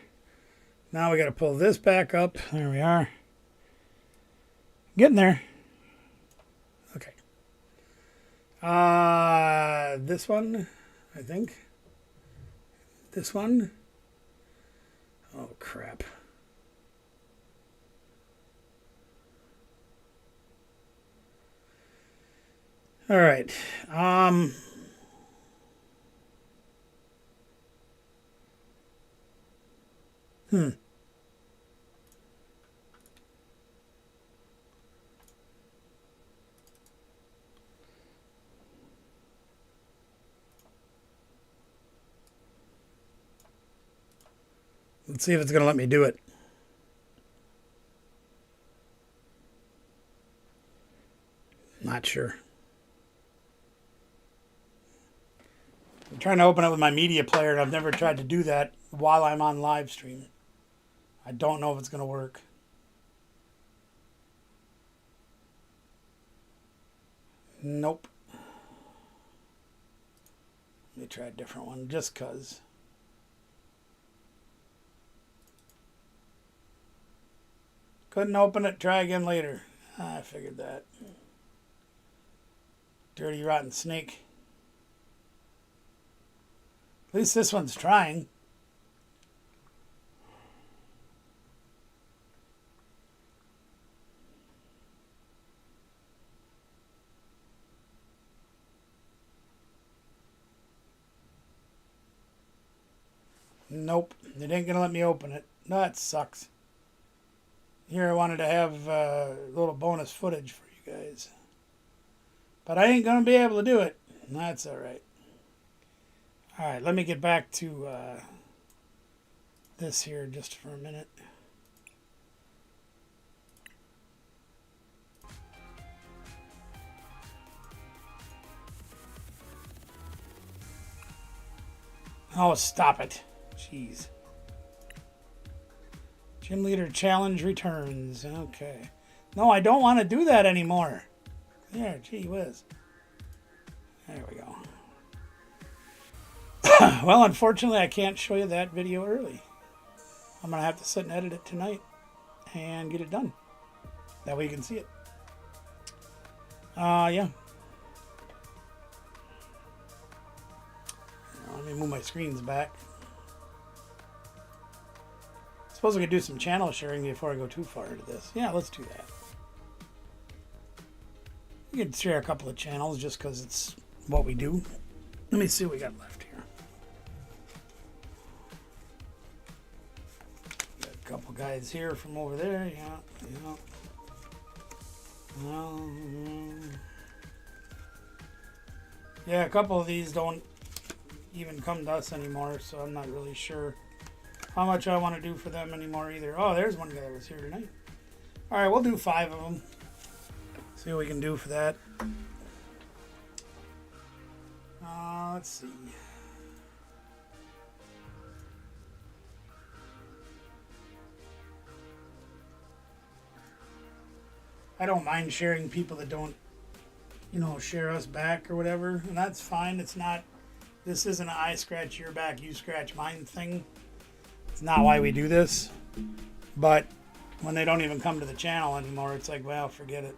Speaker 1: Now we got to pull this back up. There we are. Getting there. Okay. This one, I think. This one. Oh, crap. All right. Let's see if it's going to let me do it. Not sure. I'm trying to open it with my media player, and I've never tried to do that while I'm on live stream. I don't know if it's going to work. Nope. Let me try a different one, just because. Couldn't open it. Try again later. I figured that. Dirty, rotten snake. At least this one's trying. Nope. It ain't going to let me open it. That sucks. Here I wanted to have a little bonus footage for you guys. But I ain't going to be able to do it. That's alright. Alright, let me get back to this here just for a minute. Oh, stop it. Jeez. Gym Leader Challenge returns. Okay. No, I don't want to do that anymore. There, gee whiz. There we go. Well, unfortunately, I can't show you that video early. I'm going to have to sit and edit it tonight and get it done. That way you can see it. Yeah. Let me move my screens back. I suppose we could do some channel sharing before I go too far into this. Yeah, let's do that. You could share a couple of channels just because it's what we do. Let me see what we got left here. Got a couple guys here from over there. Yeah. Yeah, a couple of these don't even come to us anymore, so I'm not really sure how much I want to do for them anymore either. Oh, there's one guy that was here tonight. All right, we'll do 5 of them. See what we can do for that. Let's see. I don't mind sharing people that don't, share us back or whatever, and that's fine. It's not, this isn't an I scratch your back, you scratch mine thing. It's not why we do this. But when they don't even come to the channel anymore, it's like, well, forget it.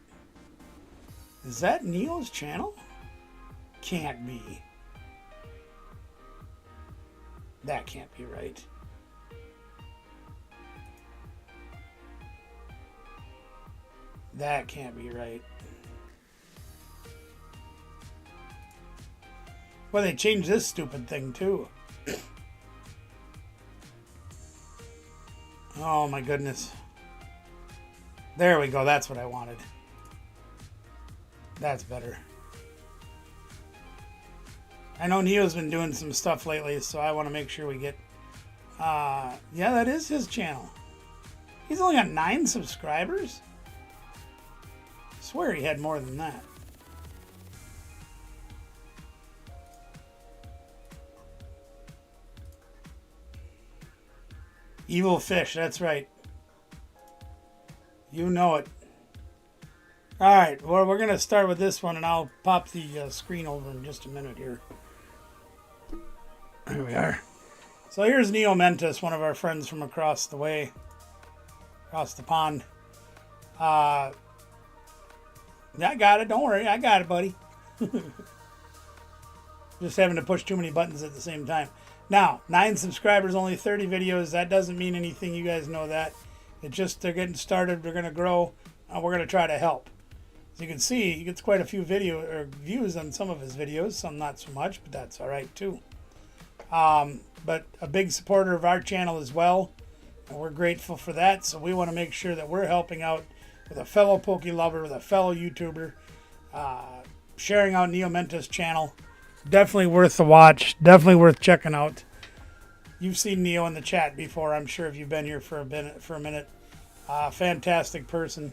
Speaker 1: Is that Neil's channel? Can't be. That can't be right. That can't be right. Well, they changed this stupid thing too. Oh my goodness. There we go. That's what I wanted. That's better. I know Neo's been doing some stuff lately, so I want to make sure we get... yeah, that is his channel. He's only got 9 subscribers? I swear he had more than that. Evil Fish, that's right. You know it. Alright, well, we're going to start with this one, and I'll pop the screen over in just a minute here. There we are. So here's Neo Mentis, one of our friends from across the way, across the pond. Yeah, I got it. Don't worry. I got it, buddy. Just having to push too many buttons at the same time. Now, 9 subscribers, only 30 videos. That doesn't mean anything. You guys know that. It's just they're getting started. They're going to grow. We're going to try to help. As you can see, he gets quite a few views on some of his videos. Some not so much, but that's all right too. But a big supporter of our channel as well. And we're grateful for that. So we want to make sure that we're helping out with a fellow Poke lover, with a fellow YouTuber, sharing out Neo Mentis' channel. Definitely worth the watch. Definitely worth checking out. You've seen Neo in the chat before, I'm sure, if you've been here for a minute. Fantastic person.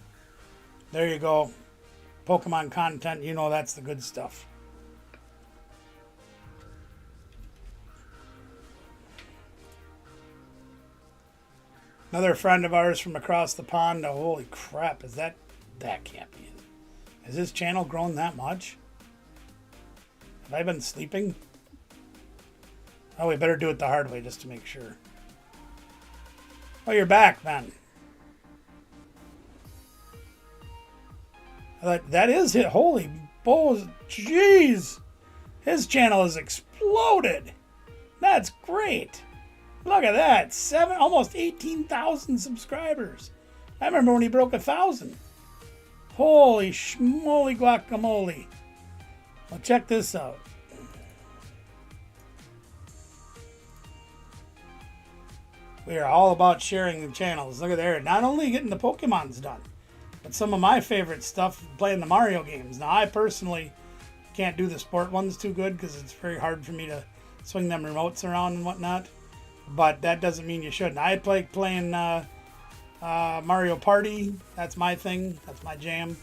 Speaker 1: There you go. Pokemon content, you know that's the good stuff. Another friend of ours from across the pond. Oh, holy crap, is that can't be it. Has his channel grown that much? Have I been sleeping? Oh, we better do it the hard way just to make sure. Oh, you're back, man. That is it. Holy balls. Jeez. His channel has exploded. That's great. Look at that. Almost 18,000 subscribers. I remember when he broke 1,000. Holy schmoly guacamole. Well, check this out. We are all about sharing the channels. Look at there. Not only getting the Pokemons done, but some of my favorite stuff, playing the Mario games. Now, I personally can't do the sport ones too good because it's very hard for me to swing them remotes around and whatnot. But that doesn't mean you shouldn't. I like playing Mario Party. That's my thing. That's my jam.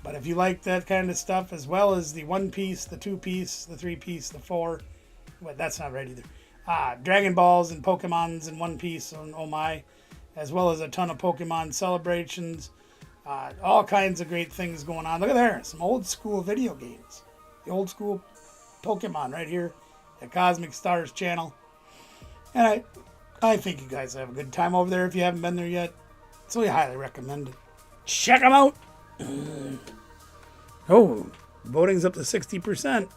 Speaker 1: But if you like that kind of stuff, as well as the 1-piece, the 2-piece, the 3-piece, the 4... Well, that's not right either. Dragon Balls and Pokemons in 1 piece on Oh My, as well as a ton of Pokemon celebrations. All kinds of great things going on. Look at there, some old school video games. The old school Pokemon right here at Cosmic Stars channel. And I think you guys have a good time over there if you haven't been there yet. So we highly recommend it. Check them out. Oh, voting's up to 60%.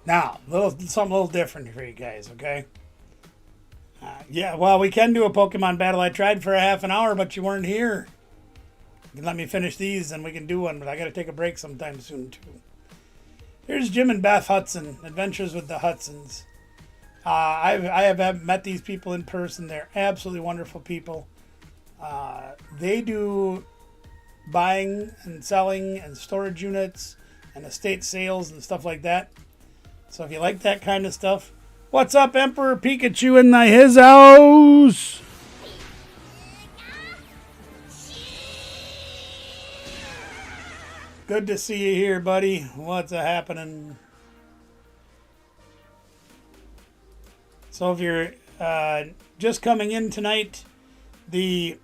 Speaker 1: Now, something a little different for you guys, okay? Yeah, well, we can do a Pokemon battle. I tried for a half an hour, but you weren't here. You can let me finish these and we can do one, but I got to take a break sometime soon, too. Here's Jim and Beth Hudson, Adventures with the Hudsons. I have met these people in person. They're absolutely wonderful people. They do buying and selling and storage units and estate sales and stuff like that. So if you like that kind of stuff, what's up, Emperor Pikachu in his house? Good to see you here, buddy. What's happening? So if you're just coming in tonight, the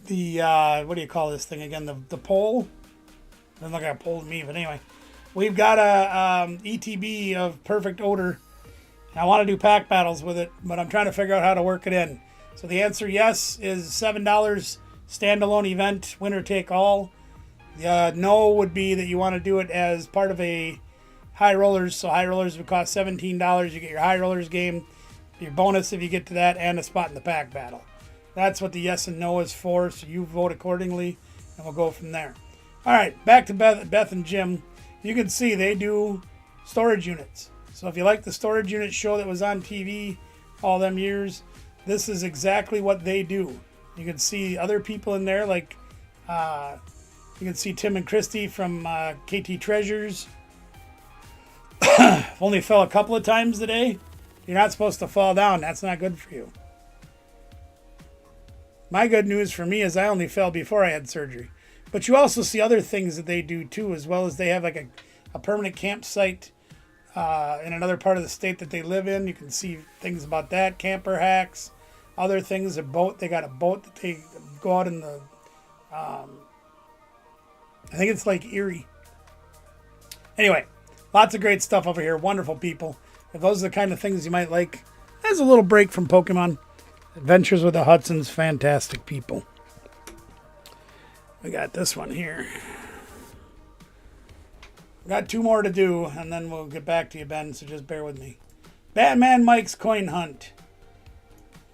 Speaker 1: what do you call this thing again? The poll. Doesn't look like a poll to me, but anyway, we've got a ETB of Perfect Odor. I want to do pack battles with it, but I'm trying to figure out how to work it in. So the answer yes is $7 standalone event, winner take all. No would be that you want to do it as part of a High Rollers. So High Rollers would cost $17. You get your High Rollers game, your bonus if you get to that, and a spot in the pack battle. That's what the yes and no is for, so you vote accordingly, and we'll go from there. All right, back to Beth and Jim. You can see they do storage units. So if you like the storage unit show that was on TV all them years, this is exactly what they do. You can see other people in there, like you can see Tim and Christy from KT Treasures. Only fell a couple of times today. You're not supposed to fall down. That's not good for you. My good news for me is I only fell before I had surgery. But you also see other things that they do too, as well as they have like a permanent campsite in another part of the state that they live in. You can see things about that, camper hacks, other things, a boat. They got a boat that they go out in the, I think it's Lake Erie. Anyway, lots of great stuff over here. Wonderful people. If those are the kind of things you might like, there's a little break from Pokemon. Adventures with the Hudsons, fantastic people. We got this one here. We got 2 more to do, and then we'll get back to you, Ben, so just bear with me. Batman Mike's Coin Hunt.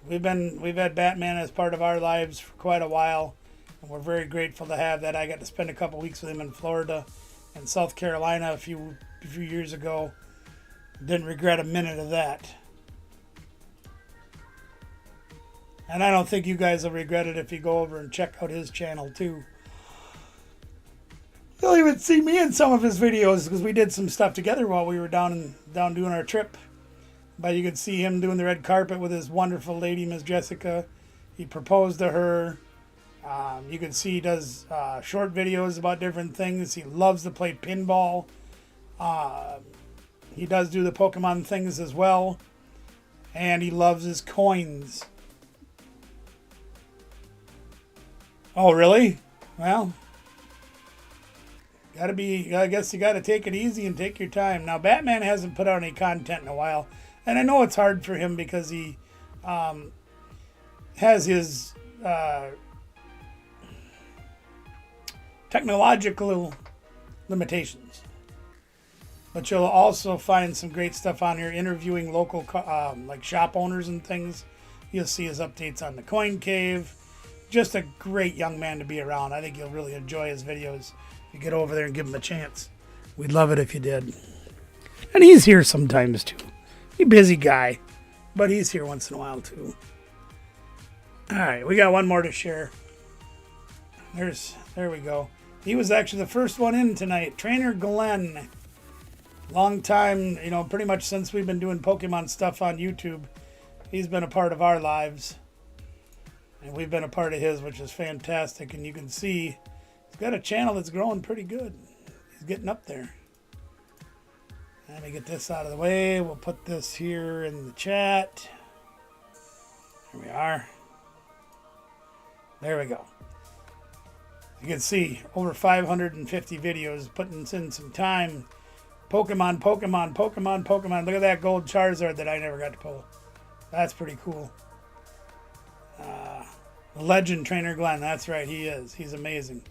Speaker 1: We've had Batman as part of our lives for quite a while, and we're very grateful to have that. I got to spend a couple weeks with him in Florida and South Carolina a few years ago. Didn't regret a minute of that. And I don't think you guys will regret it if you go over and check out his channel too. You'll even see me in some of his videos because we did some stuff together while we were down doing our trip. But you could see him doing the red carpet with his wonderful lady, Miss Jessica. He proposed to her. You can see he does short videos about different things. He loves to play pinball. He does do the Pokemon things as well. And he loves his coins. Oh, really? Well, I guess you gotta take it easy and take your time. Now, Batman hasn't put out any content in a while, and I know it's hard for him because he has his technological limitations. But you'll also find some great stuff on here, interviewing local like shop owners and things. You'll see his updates on the Coin Cave. Just a great young man to be around. I think you'll really enjoy his videos if you get over there and give him a chance. We'd love it if you did. And he's here sometimes too. He's a busy guy, but he's here once in a while too. All right, we got one more to share. There we go. He was actually the first one in tonight. Trainer Glenn. Long time, pretty much since we've been doing Pokemon stuff on YouTube. He's been a part of our lives. And we've been a part of his, which is fantastic. And you can see he's got a channel that's growing pretty good. He's getting up there. Let me get this out of the way. We'll put this here in the chat. Here we are. There we go. You can see over 550 videos, putting in some time. Pokemon. Look at that gold Charizard that I never got to pull. That's pretty cool. Legend Trainer Glenn, that's right, he is. He's amazing.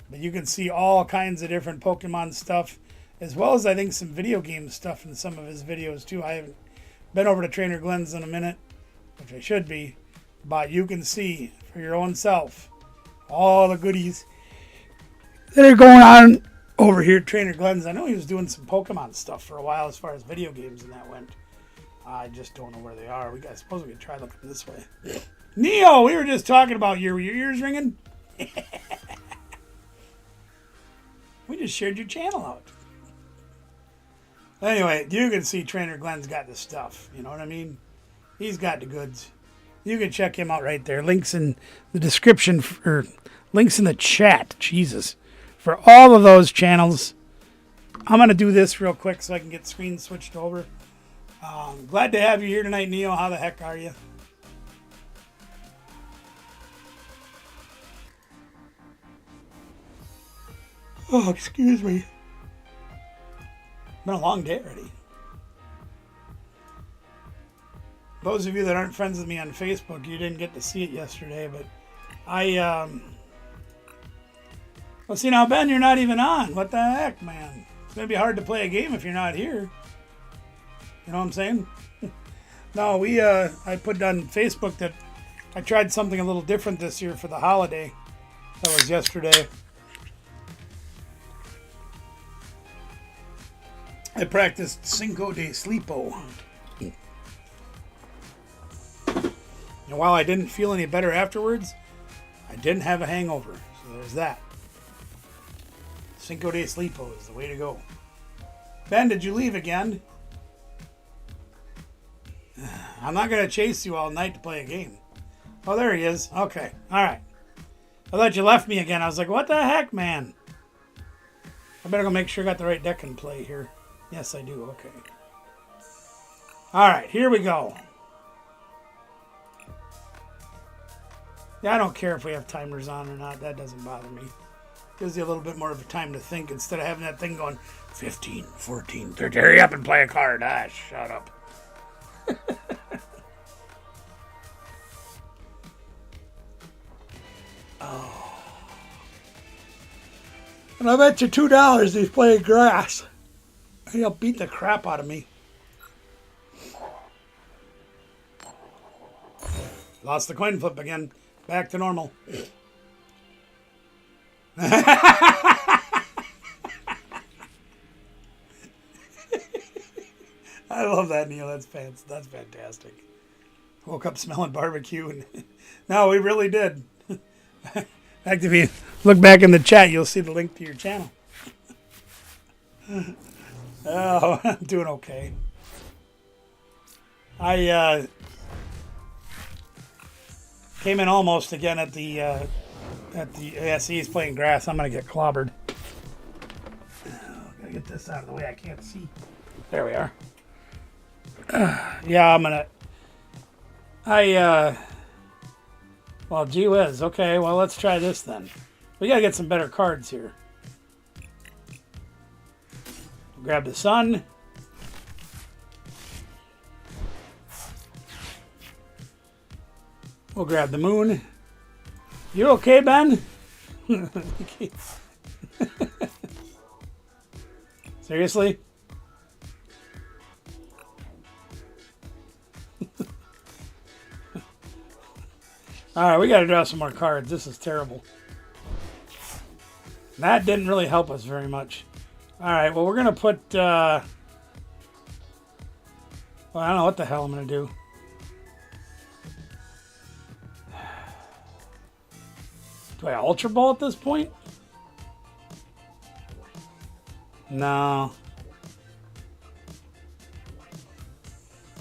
Speaker 1: But you can see all kinds of different Pokemon stuff, as well as I think some video game stuff in some of his videos too. I haven't been over to Trainer Glenn's in a minute, which I should be, but you can see for your own self all the goodies that are going on over here at Trainer Glenn's. I know he was doing some Pokemon stuff for a while as far as video games and that went. I just don't know where they are. I suppose we could try looking this way. Neo, we were just talking about you. Were your ears ringing? We just shared your channel out. Anyway, you can see Trainer Glenn's got the stuff. You know what I mean? He's got the goods. You can check him out right there. Links in the description, or links in the chat. Jesus. For all of those channels. I'm going to do this real quick so I can get screen switched over. Glad to have you here tonight, Neo. How the heck are you? Oh, excuse me. Been a long day already. Those of you that aren't friends with me on Facebook, you didn't get to see it yesterday, but well, see now, Ben, you're not even on. What the heck, man? It's going to be hard to play a game if you're not here. You know what I'm saying? No, I put on Facebook that I tried something a little different this year for the holiday. That was yesterday. I practiced Cinco de Sleepo. And while I didn't feel any better afterwards, I didn't have a hangover. So there's that. Cinco de Sleepo is the way to go. Ben, did you leave again? I'm not going to chase you all night to play a game. Oh, there he is. Okay. All right. I thought you left me again. I was like, what the heck, man? I better go make sure I got the right deck in play here. Yes, I do. Okay. All right. Here we go. Yeah, I don't care if we have timers on or not. That doesn't bother me. Gives you a little bit more of a time to think instead of having that thing going 15, 14, 13. Hurry up and play a card. Ah, shut up. Oh. And I bet you $2 he's playing grass. He'll beat the crap out of me. Lost the coin flip again. Back to normal. I love that, Neil. That's fantastic. Woke up smelling barbecue. And no, we really did. In fact, if you look back in the chat, you'll see the link to your channel. Oh, I'm doing okay. I came in almost again at the yes, he's playing grass. I'm gonna get clobbered. Gotta get this out of the way. I can't see. There we are. Yeah, I'm gonna. Well, gee whiz. Okay, well, let's try this then. We gotta get some better cards here. Grab the sun. We'll grab the moon. You okay, Ben? Seriously? Alright, we gotta draw some more cards. This is terrible. That didn't really help us very much. Alright, well, we're gonna put, well, I don't know what the hell I'm gonna do. Do I Ultra Ball at this point? No.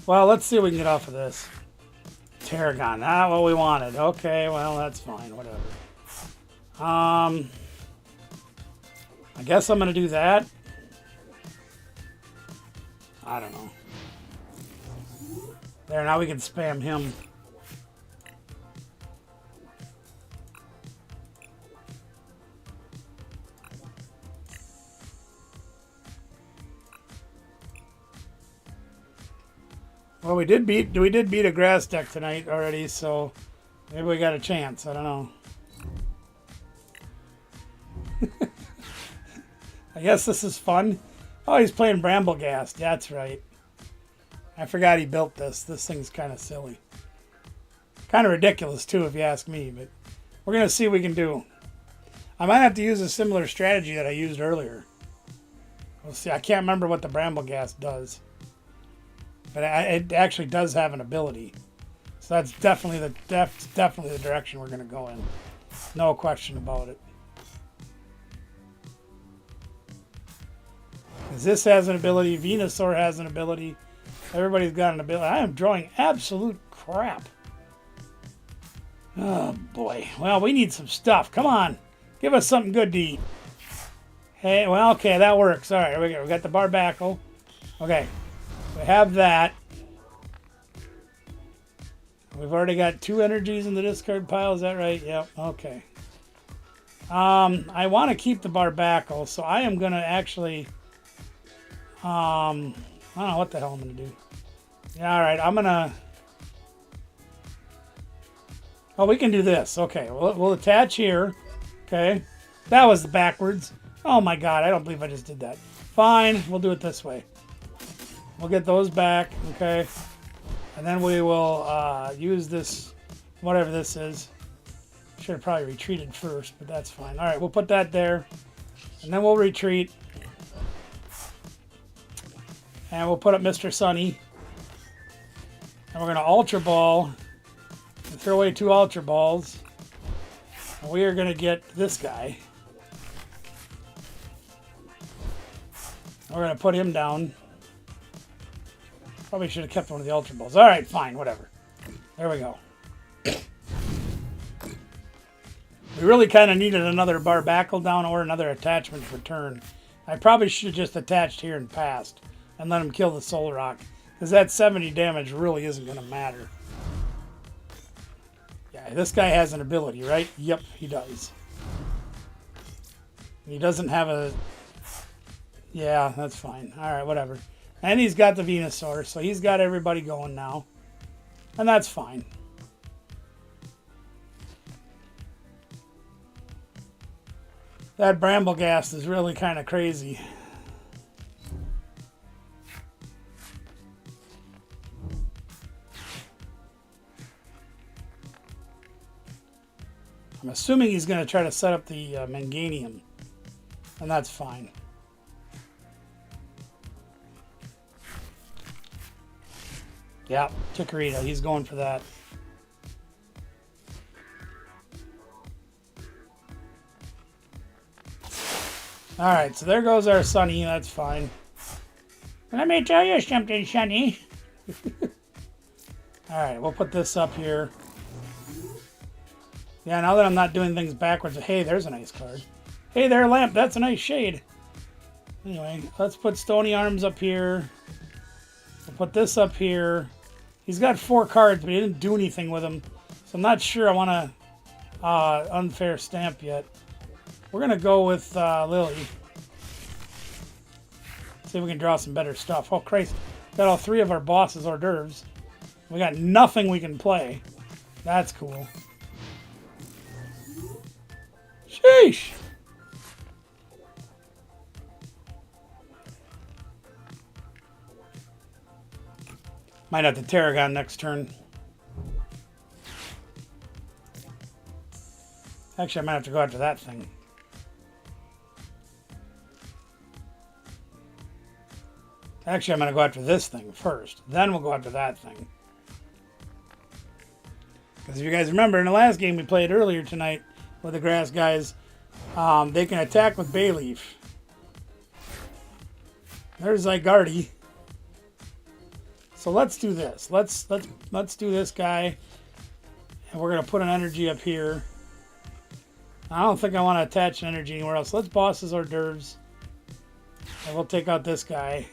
Speaker 1: Well, let's see what we can get off of this. Tarragon, not what we wanted. Okay, well, that's fine, whatever. I guess I'm gonna do that. I don't know. There, now we can spam him. Well, we did beat a grass deck tonight already, so maybe we got a chance. I don't know. I guess this is fun. Oh, he's playing Bramblegast. That's right. I forgot he built this. This thing's kind of silly. Kind of ridiculous, too, if you ask me. But we're going to see what we can do. I might have to use a similar strategy that I used earlier. We'll see. I can't remember what the bramble gas does. But it actually does have an ability. So that's definitely the direction we're going to go in. No question about it. Because this has an ability. Venusaur has an ability. Everybody's got an ability. I am drawing absolute crap. Oh, boy. Well, we need some stuff. Come on. Give us something good to eat. Hey, well, okay, that works. All right, we got the Barbackle. Okay, we have that. We've already got 2 energies in the discard pile. Is that right? Yep. Okay. I want to keep the Barbackle, so I am going to actually... I don't know what the hell I'm going to do. Yeah, all right, I'm going to... Oh, we can do this. Okay, we'll attach here. Okay. That was backwards. Oh, my God. I don't believe I just did that. Fine. We'll do it this way. We'll get those back. Okay. And then we will use this, whatever this is. Should have probably retreated first, but that's fine. All right, we'll put that there. And then we'll retreat. And we'll put up Mr. Sunny. And we're going to Ultra Ball. And throw away 2 Ultra Balls. And we are going to get this guy. We're going to put him down. Probably should have kept one of the Ultra Balls. All right, fine, whatever. There we go. We really kind of needed another Barbackle down or another attachment for turn. I probably should have just attached here and passed and let him kill the Soul Rock, because that 70 damage really isn't going to matter. Yeah, this guy has an ability, right? Yep, he does. He doesn't have a... Yeah, that's fine. All right, whatever. And he's got the Venusaur, so he's got everybody going now. And that's fine. That Bramble Gas is really kind of crazy. I'm assuming he's going to try to set up the Manganium. And that's fine. Yeah, Chikorita, he's going for that. Alright, so there goes our Sunny, that's fine. Let me tell you something, Sunny. Alright, we'll put this up here. Yeah, now that I'm not doing things backwards, hey, there's a nice card. Hey there, Lamp, that's a nice shade. Anyway, let's put Stony Arms up here. We'll put this up here. He's got 4 cards, but he didn't do anything with them. So I'm not sure I want to unfair stamp yet. We're going to go with Lily. See if we can draw some better stuff. Oh, Christ. Got all 3 of our boss's hors d'oeuvres. We got nothing we can play. That's cool. Sheesh. Might have to Tarragon next turn. Actually, I might have to go after that thing. Actually, I'm going to go after this thing first. Then we'll go after that thing. Because if you guys remember, in the last game we played earlier tonight with the grass guys, they can attack with Bayleaf. There's Zygarde. So let's do this. Let's do this guy, and we're gonna put an energy up here. I don't think I want to attach an energy anywhere else. Let's boss his hors d'oeuvres, and we'll take out this guy,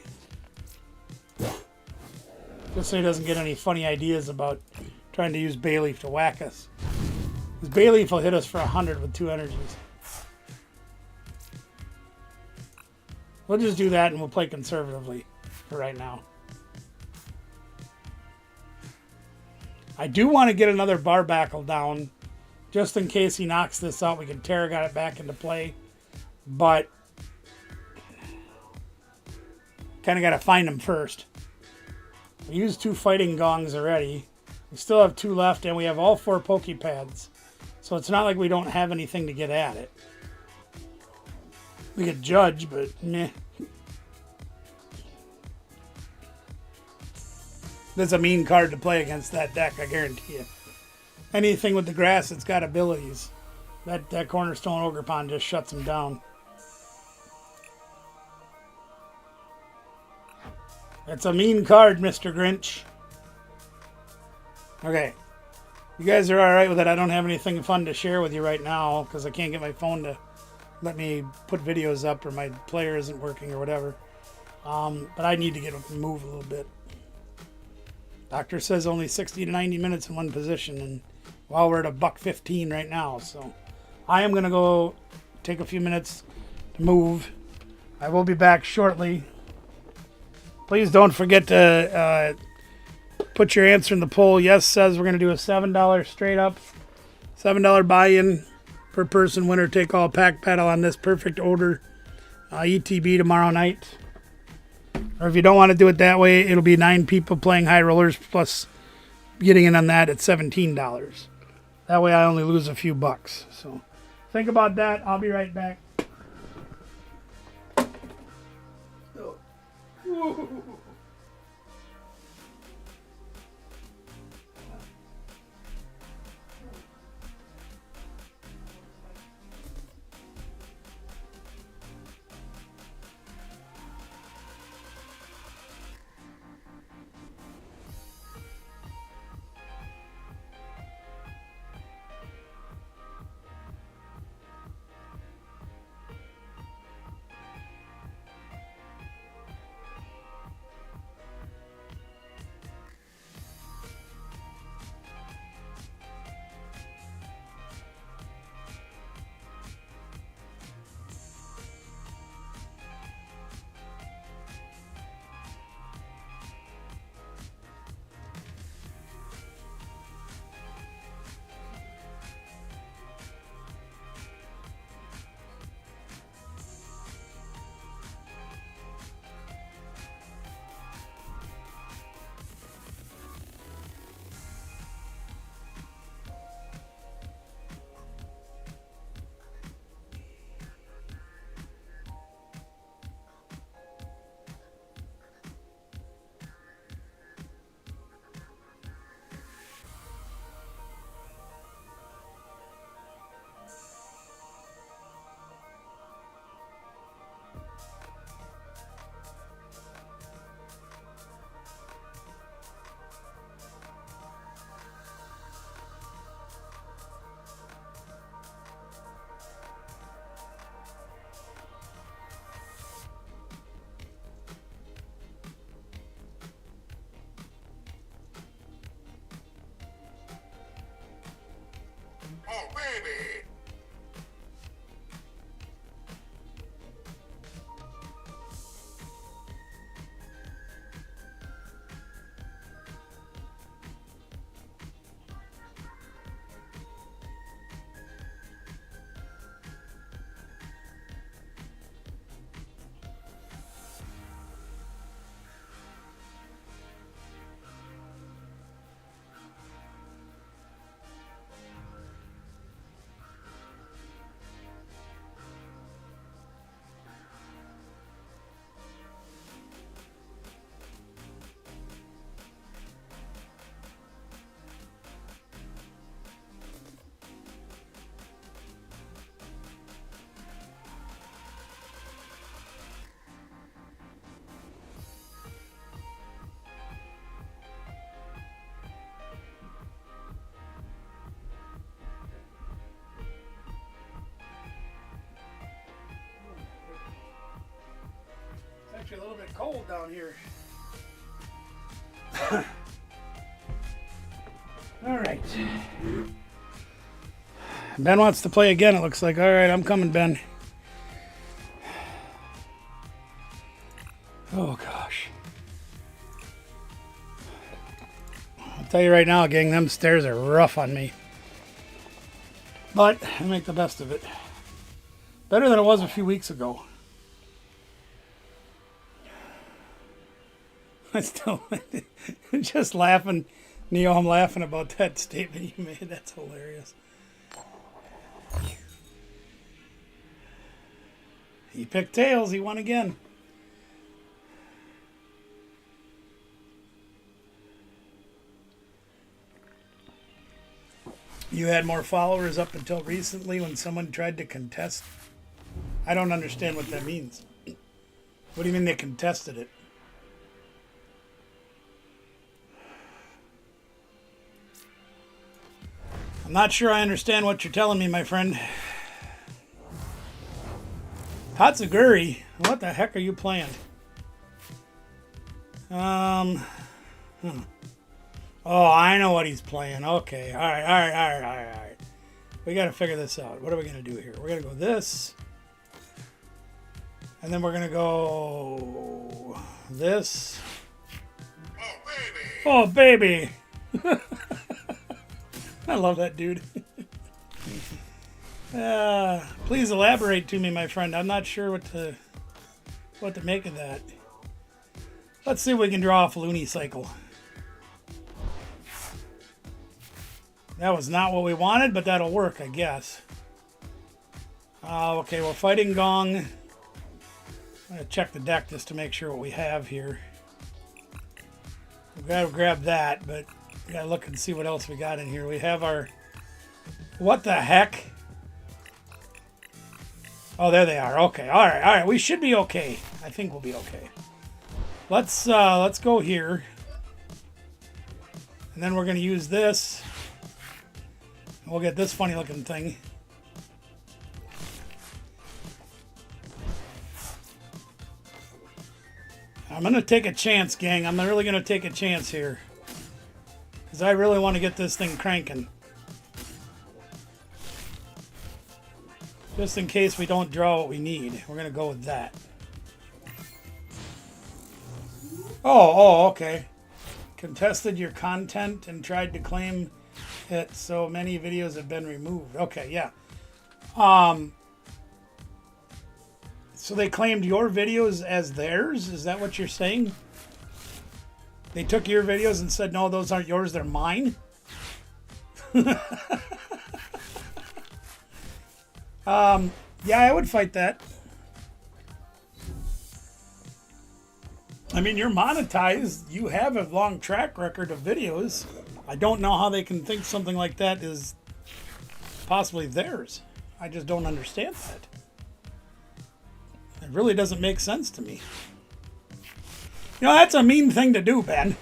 Speaker 1: just so he doesn't get any funny ideas about trying to use Bayleaf to whack us. Because Bayleaf will hit us for 100 with 2 energies. We'll just do that, and we'll play conservatively for right now. I do want to get another Barbackle down, just in case he knocks this out. We can Tarragon it back into play, but kind of got to find him first. We used 2 fighting gongs already. We still have 2 left, and we have all 4 Pokepads. So it's not like we don't have anything to get at it. We could judge, but meh. That's a mean card to play against that deck, I guarantee you. Anything with the grass that's got abilities. That Cornerstone Ogre Pond just shuts them down. It's a mean card, Mr. Grinch. Okay. You guys are alright with it. I don't have anything fun to share with you right now because I can't get my phone to let me put videos up, or my player isn't working or whatever. But I need to get a move a little bit. Doctor says only 60 to 90 minutes in one position, and well, we're at $1.15 right now, so I am going to go take a few minutes to move. I will be back shortly. Please don't forget to put your answer in the poll. Yes says we're going to do a $7 straight up, $7 buy-in per person, winner take all pack battle on this perfect order ETB tomorrow night. Or if you don't want to do it that way, it'll be 9 people playing high rollers plus getting in on that at $17. That way I only lose a few bucks. So think about that. I'll be right back.
Speaker 2: Oh, baby.
Speaker 1: It's actually a little bit cold down here. All right. Ben wants to play again, it looks like. All right, I'm coming, Ben. Oh, gosh. I'll tell you right now, gang, them stairs are rough on me. But I make the best of it. Better than it was a few weeks ago. I still just laughing. Neo, I'm laughing about that statement you made. That's hilarious. He picked tails. He won again. You had more followers up until recently when someone tried to contest. I don't understand what that means. What do you mean they contested it? I'm not sure I understand what you're telling me, my friend. Tatsuguri, what the heck are you playing? Oh, I know what he's playing. Okay, all right. We got to figure this out. What are we going to do here? We're going to go this. And then we're going to go this. Oh, baby. I love that dude. Please elaborate to me, my friend. I'm not sure what to make of that. Let's see if we can draw off Looney Cycle. That was not what we wanted, but that'll work, I guess. Okay, we're fighting Gong. I'm going to check the deck just to make sure what we have here. We've got to grab that, but we got to look and see what else we got in here. We have our... What the heck? Oh, there they are. Okay, all right. We should be okay. I think we'll be okay. Let's go here. And then we're going to use this. And we'll get this funny looking thing. I'm going to take a chance, gang. I'm really going to take a chance here. Because I really want to get this thing cranking. Just in case we don't draw what we need. We're going to go with that. Oh, okay. Contested your content and tried to claim it, so many videos have been removed. Okay, yeah. So they claimed your videos as theirs? Is that what you're saying? They took your videos and said, no, those aren't yours, they're mine? Yeah, I would fight that. I mean, you're monetized. You have a long track record of videos. I don't know how they can think something like that is possibly theirs. I just don't understand that. It really doesn't make sense to me. You know, that's a mean thing to do, Ben.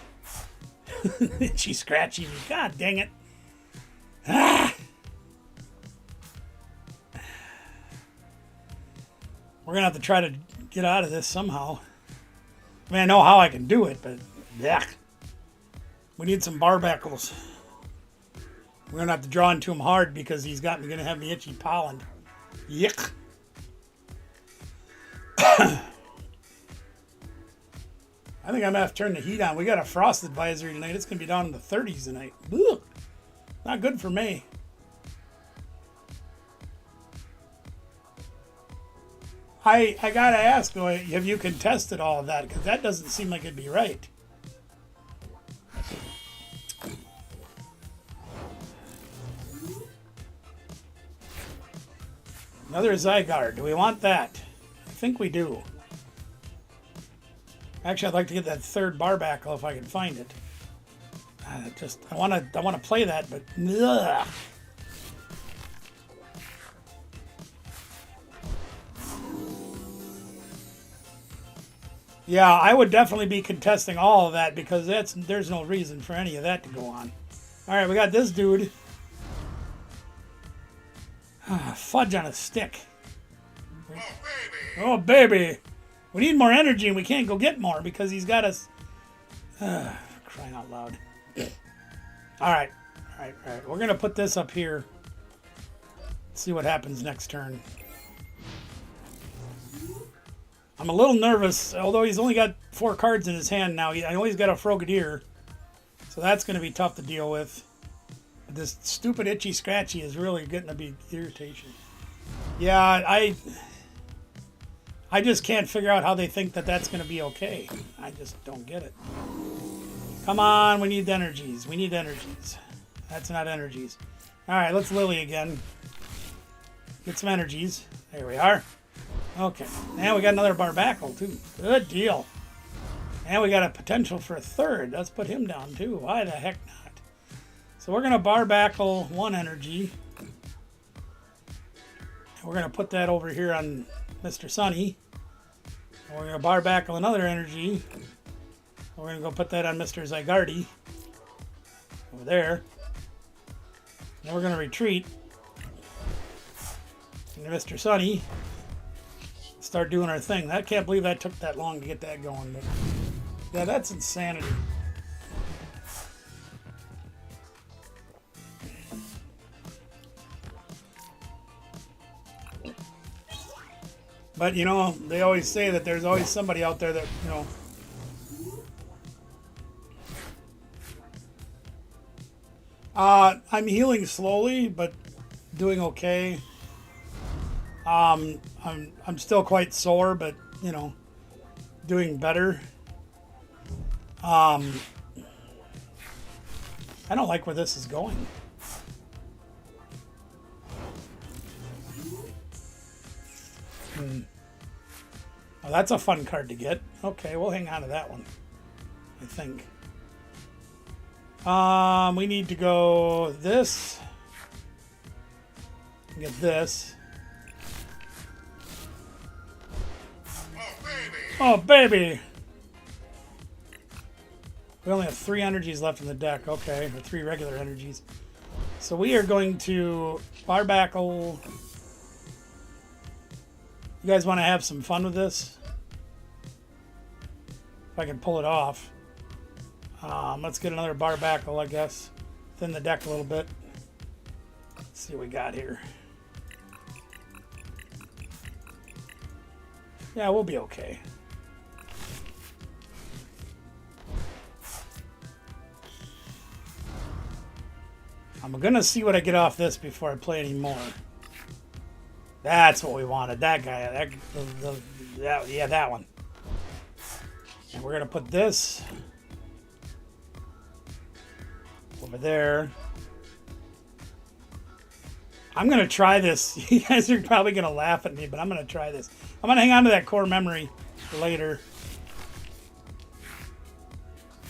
Speaker 1: She's scratching me. God dang it. Ah! We're going to have to try to get out of this somehow. I mean, I know how I can do it, but yuck. We need some barbackles. We're going to have to draw into him hard because he's going to have me itchy pollen. Yuck. I think I'm going to have to turn the heat on. We got a frost advisory tonight. It's going to be down in the 30s tonight. Ugh. Not good for me. I got to ask, have you contested all of that? Because that doesn't seem like it'd be right. Another Zygarde. Do we want that? I think we do. Actually, I'd like to get that third Barbackle if I can find it. I want to play that, but ugh. Yeah, I would definitely be contesting all of that because there's no reason for any of that to go on. All right, we got this dude. Fudge on a stick. Oh, baby. We need more energy and we can't go get more because he's got us. Crying out loud. All right. We're going to put this up here. See what happens next turn. I'm a little nervous, although he's only got 4 cards in his hand now. I know he's got a Frogadier, so that's going to be tough to deal with. But this stupid itchy scratchy is really getting to be irritation. Yeah, I I just can't figure out how they think that that's going to be okay. I just don't get it. Come on, we need energies. We need energies. That's not energies. All right, let's Lily again. Get some energies. There we are. Okay. Now we got another Barbacle, too. Good deal. And we got a potential for a third. Let's put him down, too. Why the heck not? So we're going to Barbacle one energy. And we're going to put that over here on Mr. Sunny. And we're going to Barbacle another energy. We're going to go put that on Mr. Zygarde. Over there. Then we're going to retreat. And Mr. Sunny. Start doing our thing. I can't believe that took that long to get that going. But yeah, that's insanity. But, you know, they always say that there's always somebody out there that, you know, I'm healing slowly, but doing okay. I'm still quite sore, but, you know, doing better. I don't like where this is going. Well, that's a fun card to get. Okay, we'll hang on to that one, I think. We need to go this. Get this. Oh, baby! We only have 3 energies left in the deck. Okay, or 3 regular energies. So we are going to Barbacle. You guys want to have some fun with this? If I can pull it off. Let's get another Barbacle, I guess. Thin the deck a little bit. Let's see what we got here. Yeah, we'll be okay. I'm gonna see what I get off this before I play any more. That's what we wanted. That guy. Yeah, that one. And we're gonna put this over there. I'm gonna try this. You guys are probably gonna laugh at me, but I'm gonna try this. I'm gonna hang on to that core memory for later.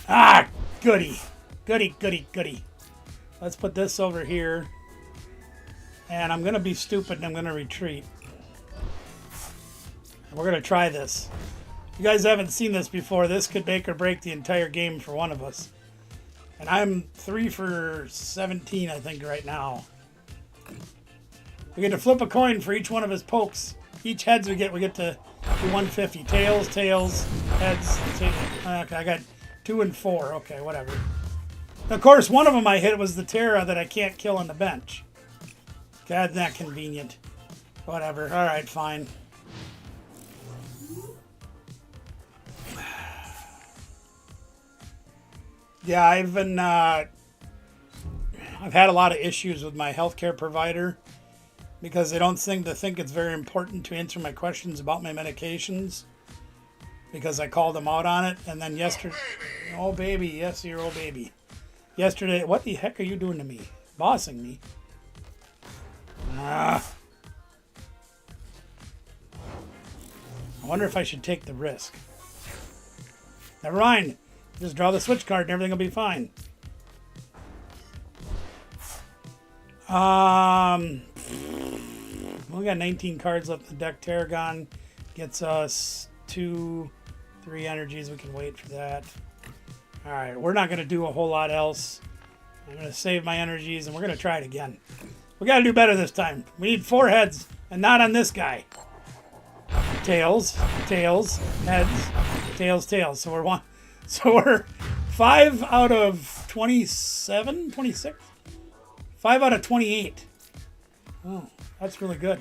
Speaker 1: Ah, goody. Goody, goody, goody. Let's put this over here. And I'm going to be stupid and I'm going to retreat. We're going to try this. You guys haven't seen this before. This could make or break the entire game for one of us. And I'm 3 for 17, I think, right now. We get to flip a coin for each one of his pokes. Each heads we get to do 150. Tails, tails, heads. Okay, I got 2 and 4. Okay, whatever. Of course, one of them I hit was the Terra that I can't kill on the bench. God, that convenient. Whatever. All right, fine. Yeah, I've had a lot of issues with my healthcare provider because they don't seem to think it's very important to answer my questions about my medications because I called them out on it. And then yesterday, oh baby, yes, you're old baby. Yesterday, what the heck are you doing to me? Bossing me. I wonder if I should take the risk. Never mind. Just draw the switch card and everything will be fine. We got 19 cards left in the deck. Tarragon gets us 2, 3 energies. We can wait for that. Alright, we're not going to do a whole lot else. I'm going to save my energies and we're going to try it again. We got to do better this time. We need 4 heads and not on this guy. Tails, tails, heads, tails, tails. So we're 5 out of 27, 26? 5 out of 28. Oh, that's really good.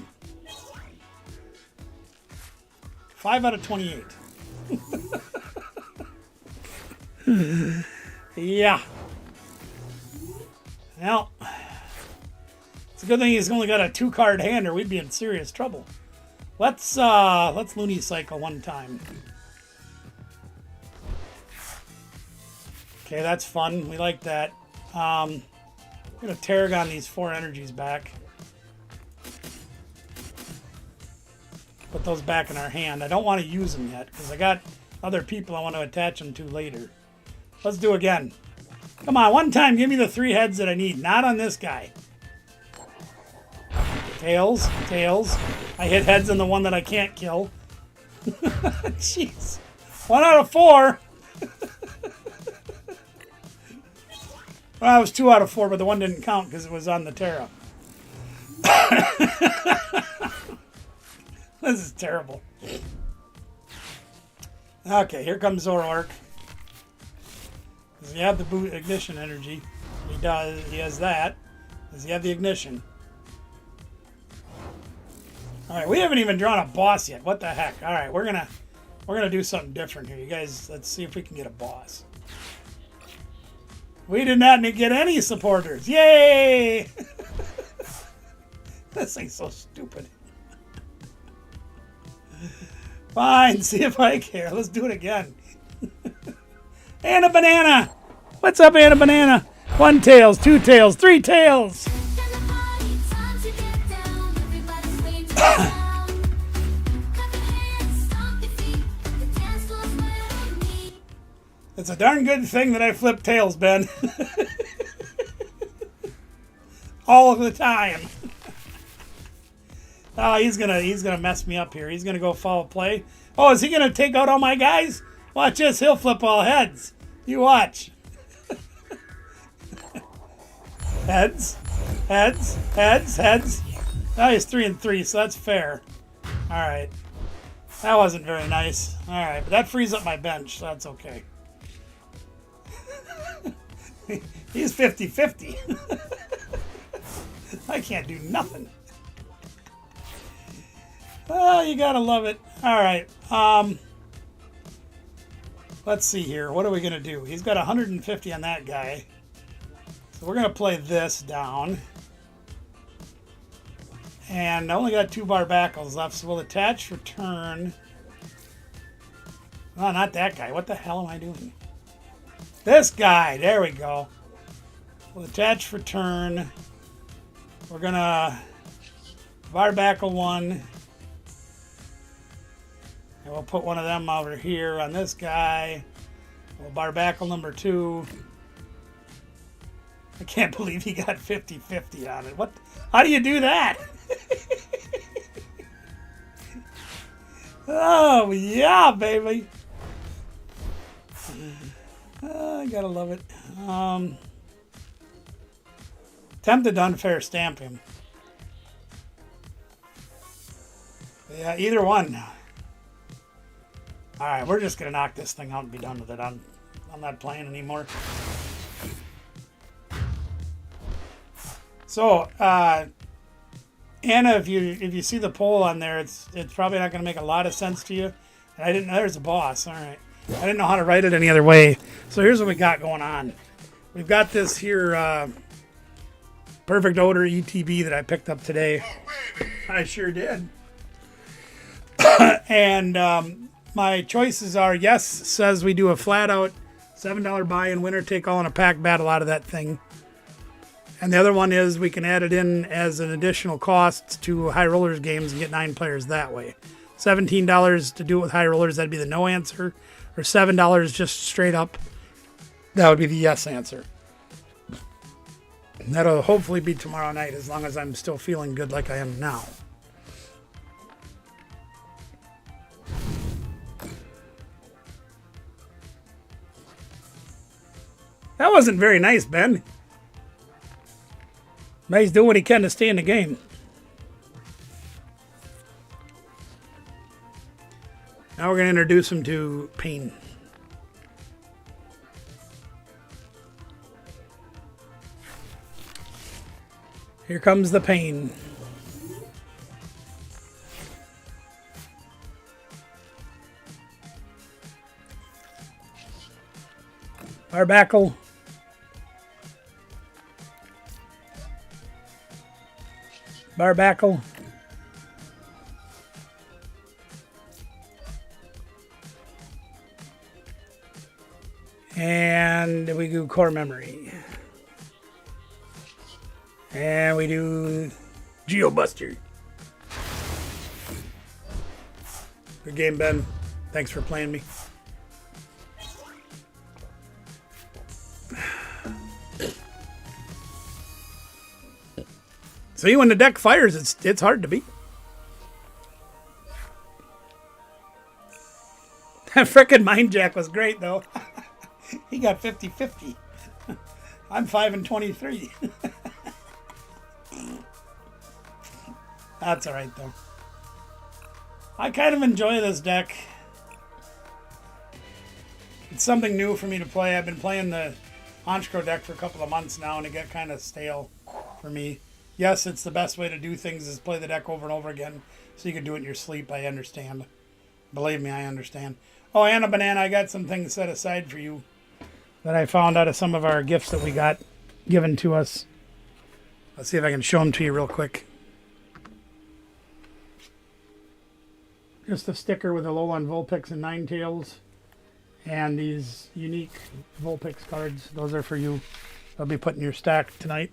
Speaker 1: 5 out of 28. Yeah. Well, it's a good thing he's only got a 2-card hand or we'd be in serious trouble. Let's loony cycle one time. Okay, that's fun. We like that. I'm gonna Tarragon these 4 energies back. Put those back in our hand. I don't want to use them yet because I got other people I want to attach them to later. Let's do again. Come on, one time, give me the 3 heads that I need. Not on this guy. Tails, tails. I hit heads on the one that I can't kill. Jeez. 1 out of 4. Well, it was 2 out of 4, but the one didn't count because it was on the Terra. This is terrible. Okay, here comes Zoroark. Does he have the boot ignition energy? He does. He has that. Does he have the ignition? All right, we haven't even drawn a boss yet. What the heck? All right, we're gonna do something different here, you guys. Let's see if we can get a boss. We did not get any supporters. Yay! This thing's so stupid. Fine, see if I care. Let's do it again. Anna Banana! What's up, Anna Banana? 1 tails, 2 tails, 3 tails! It's a darn good thing that I flip tails, Ben. All of the time. Oh, he's gonna mess me up here. He's gonna go foul play. Oh, is he gonna take out all my guys? Watch this. He'll flip all heads. You watch. Heads, heads, heads, heads. Now he's 3 and 3, so that's fair. All right. That wasn't very nice. All right, but that frees up my bench, so that's okay. He's 50-50. I can't do nothing. Oh, you gotta love it. All right. Let's see here. What are we gonna do? He's got 150 on that guy. So we're gonna play this down. And I only got 2 Barbackles left, so we'll attach for turn. Oh, not that guy. What the hell am I doing? This guy. There we go. We'll attach for turn. We're gonna Barbackle 1. And we'll put one of them over here on this guy. We'll Barbackle number 2. I can't believe he got 50-50 on it. What? How do you do that? Oh, yeah, baby. I gotta love it. Tempted to unfair stamp him. Yeah, either one. All right, we're just gonna knock this thing out and be done with it. I'm not playing anymore. So, Anna, if you see the poll on there, it's probably not gonna make a lot of sense to you. And I didn't know there's a boss. All right, I didn't know how to write it any other way. So here's what we got going on. We've got this here Perfect Odor ETB that I picked up today. I sure did. And my choices are, yes, says we do a flat out $7 buy-in, winner take all, and a pack battle out of that thing. And the other one is we can add it in as an additional cost to High Rollers games and get 9 players that way. $17 to do it with High Rollers, that'd be the no answer. Or $7 just straight up, that would be the yes answer. And that'll hopefully be tomorrow night as long as I'm still feeling good like I am now. That wasn't very nice, Ben. But he's doing what he can to stay in the game. Now we're going to introduce him to pain. Here comes the pain. Barbackle. Barbackle. And we do core memory. And we do GeoBuster. Good game, Ben. Thanks for playing me. See, when the deck fires, it's hard to beat. That frickin' Mind Jack was great, though. He got 50-50. I'm 5-23. That's all right, though. I kind of enjoy this deck. It's something new for me to play. I've been playing the Honchkrow deck for a couple of months now, and it got kind of stale for me. Yes, it's the best way to do things is play the deck over and over again so you can do it in your sleep. I understand. Believe me, I understand. Oh, Anna Banana, I got some things set aside for you that I found out of some of our gifts that we got given to us. Let's see if I can show them to you real quick. Just a sticker with a Alolan Vulpix and Ninetales. And these unique Vulpix cards. Those are for you. I'll be putting your stack tonight.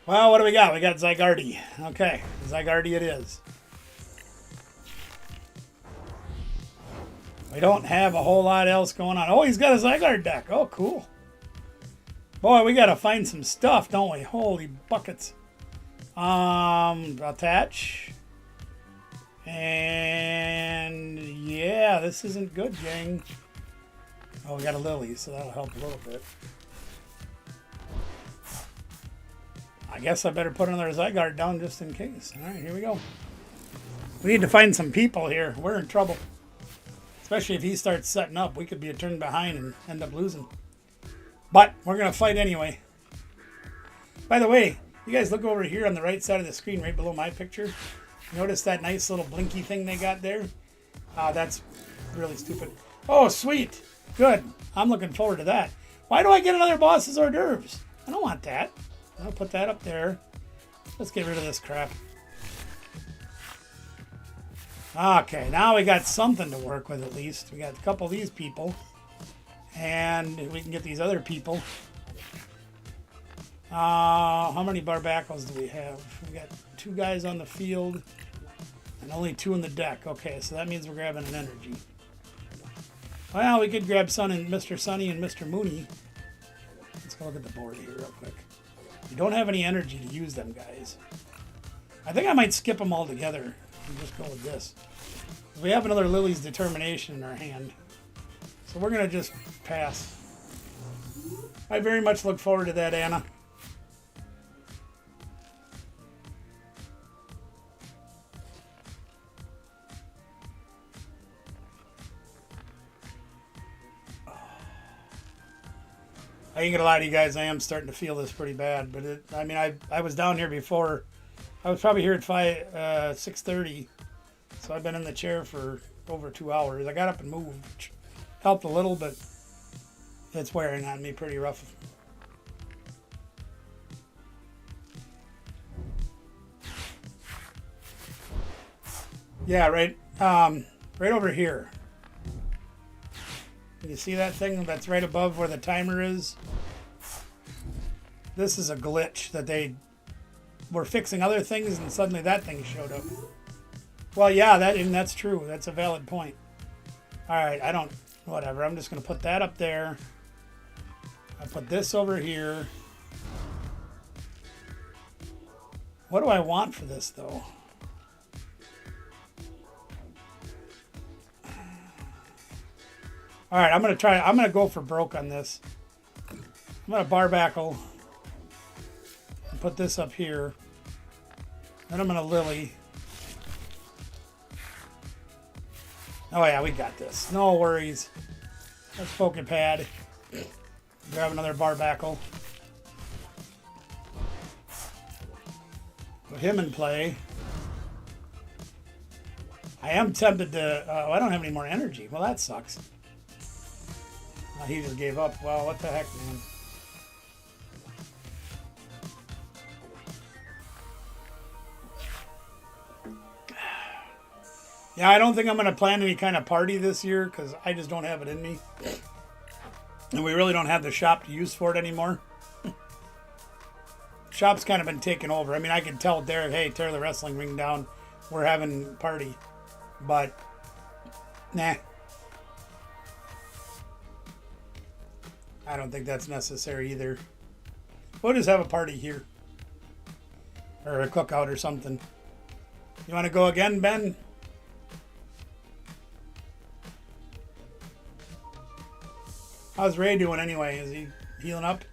Speaker 1: Well, what do we got? We got Zygarde. Okay, Zygarde it is. We don't have a whole lot else going on. Oh, he's got a Zygarde deck. Oh, cool. Boy, we got to find some stuff, don't we? Holy buckets. Attach. And yeah, this isn't good, gang. Oh, we got a Lily, so that'll help a little bit. I guess I better put another Zygarde down just in case. All right, here we go. We need to find some people here. We're in trouble. Especially if he starts setting up. We could be a turn behind and end up losing. But we're going to fight anyway. By the way, you guys look over here on the right side of the screen right below my picture. Notice that nice little blinky thing they got there? That's really stupid. Oh, sweet. Good. I'm looking forward to that. Why do I get another boss's hors d'oeuvres? I don't want that. I'll put that up there. Let's get rid of this crap. Okay, now we got something to work with at least. We got a couple of these people. And we can get these other people. How many Barbackles do we have? We got 2 guys on the field and only 2 in the deck. Okay, so that means we're grabbing an energy. Well, we could grab Mr. Sunny and Mr. Mooney. Let's go look at the board here real quick. We don't have any energy to use them, guys. I think I might skip them all together and just go with this. We have another Lily's Determination in our hand. So we're going to just pass. I very much look forward to that, Anna. I ain't gonna lie to you guys, I am starting to feel this pretty bad. But I mean, I was down here before. I was probably here at 6:30, so I've been in the chair for over 2 hours. I got up and moved, which helped a little, but it's wearing on me pretty rough. Yeah, right over here. Can you see that thing that's right above where the timer is? This is a glitch that they were fixing other things and suddenly that thing showed up. Well, yeah, that's true. That's a valid point. All right, whatever. I'm just going to put that up there. I'll put this over here. What do I want for this, though? All right, I'm going to go for broke on this. I'm going to Barbackle and put this up here. Then I'm going to Lily. Oh yeah, we got this. No worries. Let's Pokepad. Grab another Barbackle. Put him in play. I am tempted to... I don't have any more energy. Well, that sucks. He just gave up. Wow, what the heck, man. Yeah, I don't think I'm going to plan any kind of party this year because I just don't have it in me. And we really don't have the shop to use for it anymore. Shop's kind of been taken over. I mean, I can tell Derek, hey, tear the wrestling ring down. We're having a party. But, nah. I don't think that's necessary either. We'll just have a party here. Or a cookout or something. You want to go again, Ben? How's Ray doing anyway? Is he healing up?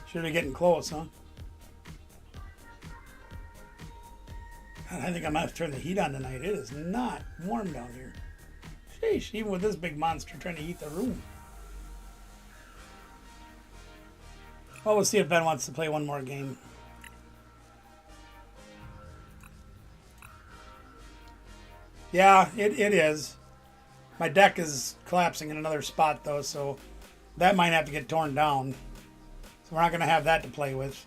Speaker 1: Should be getting close, huh? God, I think I might have to turn the heat on tonight. It is not warm down here. Sheesh, even with this big monster trying to heat the room. Well, we'll see if Ben wants to play one more game. Yeah, it is. My deck is collapsing in another spot, though, so that might have to get torn down. So we're not going to have that to play with.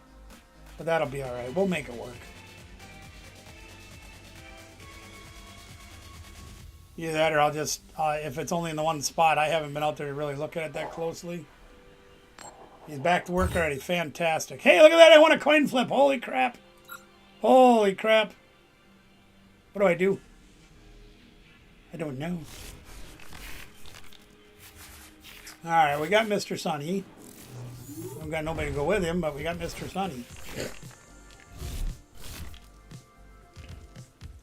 Speaker 1: But that'll be all right. We'll make it work. Either that or I'll just, if it's only in the one spot, I haven't been out there to really look at it that closely. He's back to work already. Fantastic. Hey, look at that. I won a coin flip. Holy crap. Holy crap. What do I do? I don't know. All right, we got Mr. Sunny. We've got nobody to go with him, but we got Mr. Sunny.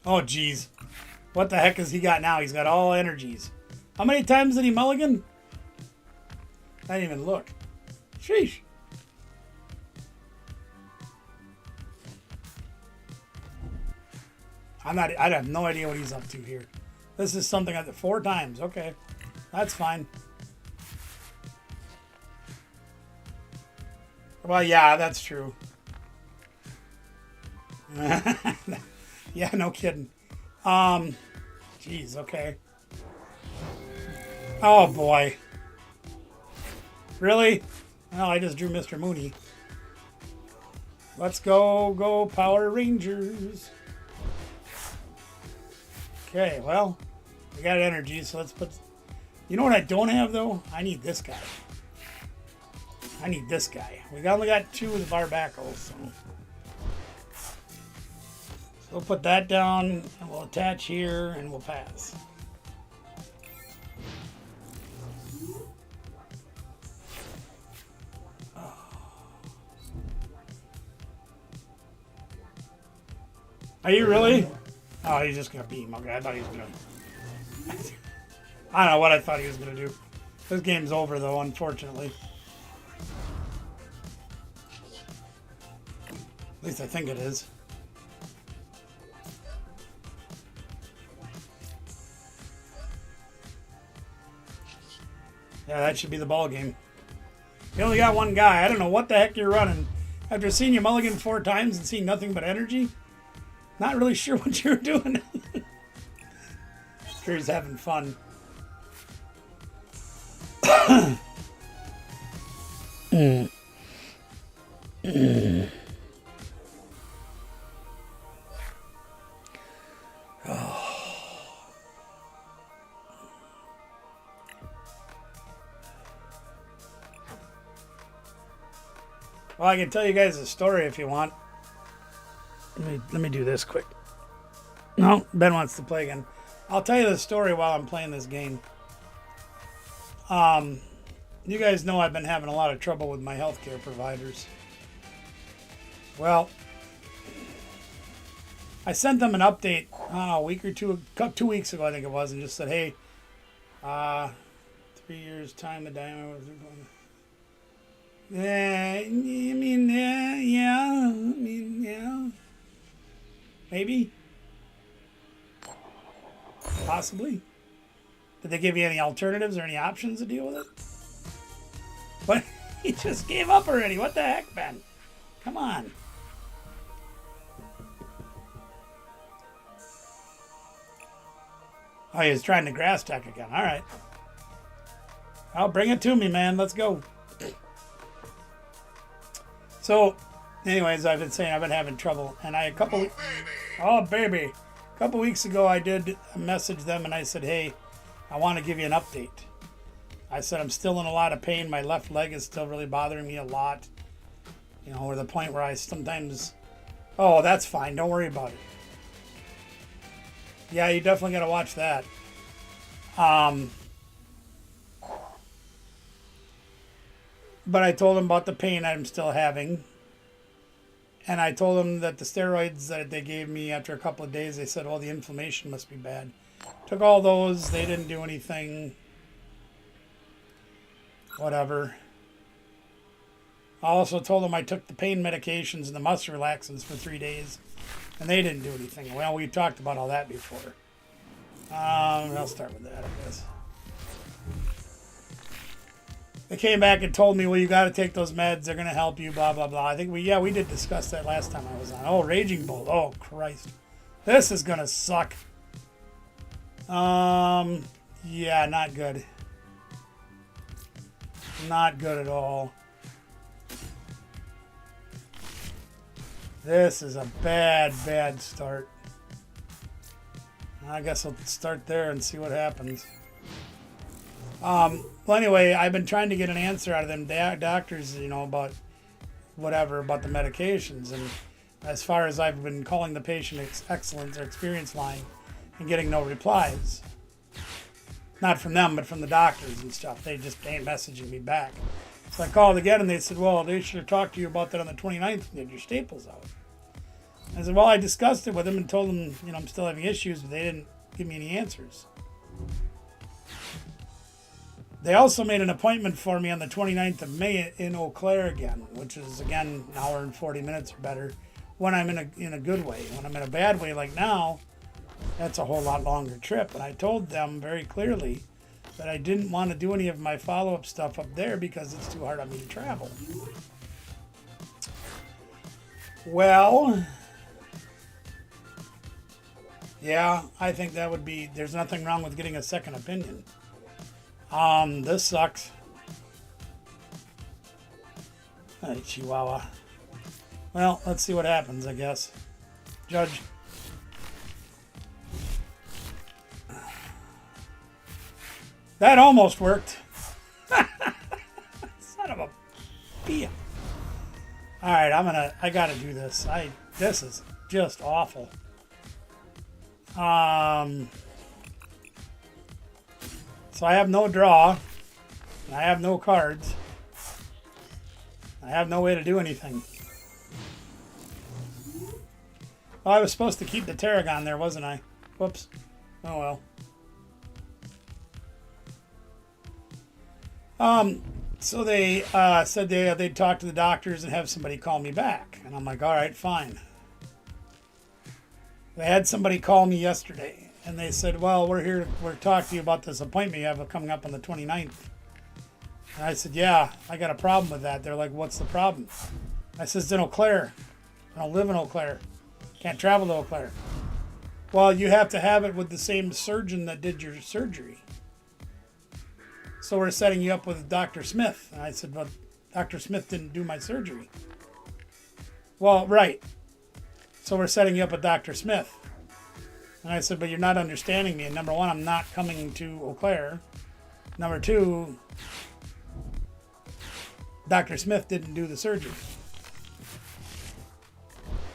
Speaker 1: Oh, geez. What the heck has he got now? He's got all energies. How many times did he mulligan? I didn't even look. Sheesh. I have no idea what he's up to here. This is something at the 4 times. Okay. That's fine. Well, yeah, that's true. Yeah, no kidding. Jeez, okay. Oh, boy. Really? Well, I just drew Mr. Mooney. Let's go Power Rangers. Okay, well, we got energy, so let's put... You know what I don't have, though? I need this guy. I need this guy. We only got 2 of the barbacles, so we'll put that down, and we'll attach here, and we'll pass. Are you really? Oh, he's just gonna beam. Okay, I thought he was gonna. I don't know what I thought he was gonna do. This game's over, though, unfortunately. At least I think it is. Yeah, that should be the ball game. You only got one guy. I don't know what the heck you're running. After seeing you mulligan 4 times and seeing nothing but energy, not really sure what you're doing. Sure he's having fun. Well, I can tell you guys a story if you want. Let me do this quick. No, Ben wants to play again. I'll tell you the story while I'm playing this game. You guys know I've been having a lot of trouble with my healthcare providers. Well, I sent them an update, I don't know, a week or 2 weeks ago, I think it was, and just said, hey, 3 years time the diameter was... yeah. Maybe. Possibly. Did they give you any alternatives or any options to deal with it? What? He just gave up already. What the heck, Ben? Come on. Oh, he was trying to grass tech again. All right. I'll bring it to me, man. Let's go. So, anyways, I've been saying I've been having trouble, and I a couple. Oh baby, A couple weeks ago, I did message them and I said, hey, I want to give you an update. I said, I'm still in a lot of pain. My left leg is still really bothering me a lot. You know, to the point where I sometimes, oh, that's fine. Don't worry about it. Yeah, you definitely got to watch that. But I told them about the pain I'm still having. And I told them that the steroids that they gave me after a couple of days, they said, oh, the inflammation must be bad. Took all those. They didn't do anything. Whatever. I also told them I took the pain medications and the muscle relaxants for 3 days. And they didn't do anything. Well, we talked about all that before. I'll start with that, I guess. They came back and told me, well, you got to take those meds. They're going to help you, blah, blah, blah. I think we did discuss that last time I was on. Oh, Raging Bull. Oh, Christ. This is going to suck. Yeah, not good. Not good at all. This is a bad, bad start. I guess I'll start there and see what happens. Well, anyway, I've been trying to get an answer out of them doctors, you know, about whatever, about the medications. And as far as I've been calling the patient excellence or experience line and getting no replies. Not from them, but from the doctors and stuff. They just ain't messaging me back. So I called again and they said, well, they should have talked to you about that on the 29th and get your staples out. I said, well, I discussed it with them and told them, you know, I'm still having issues, but they didn't give me any answers. They also made an appointment for me on the 29th of May in Eau Claire again, which is, again, an hour and 40 minutes or better when I'm in a good way. When I'm in a bad way like now, that's a whole lot longer trip. And I told them very clearly that I didn't want to do any of my follow-up stuff up there because it's too hard on me to travel. Well, yeah, I think that would be, there's nothing wrong with getting a second opinion. This sucks. Hey, Chihuahua. Well, let's see what happens, I guess. Judge. That almost worked. Son of a bee. Alright, I gotta do this. This is just awful. So I have no draw. And I have no cards. I have no way to do anything. Well, I was supposed to keep the Tarragon there, wasn't I? Whoops. Oh well. So they said they'd talk to the doctors and have somebody call me back. And I'm like, all right, fine. They had somebody call me yesterday. And they said, well, we're talking to you about this appointment you have coming up on the 29th. And I said, yeah, I got a problem with that. They're like, what's the problem? I said, it's in Eau Claire. I don't live in Eau Claire. Can't travel to Eau Claire. Well, you have to have it with the same surgeon that did your surgery. So we're setting you up with Dr. Smith. And I said, well, Dr. Smith didn't do my surgery. Well, right. So we're setting you up with Dr. Smith. And I said, but you're not understanding me. And number one, I'm not coming to Eau Claire. Number two, Dr. Smith didn't do the surgery.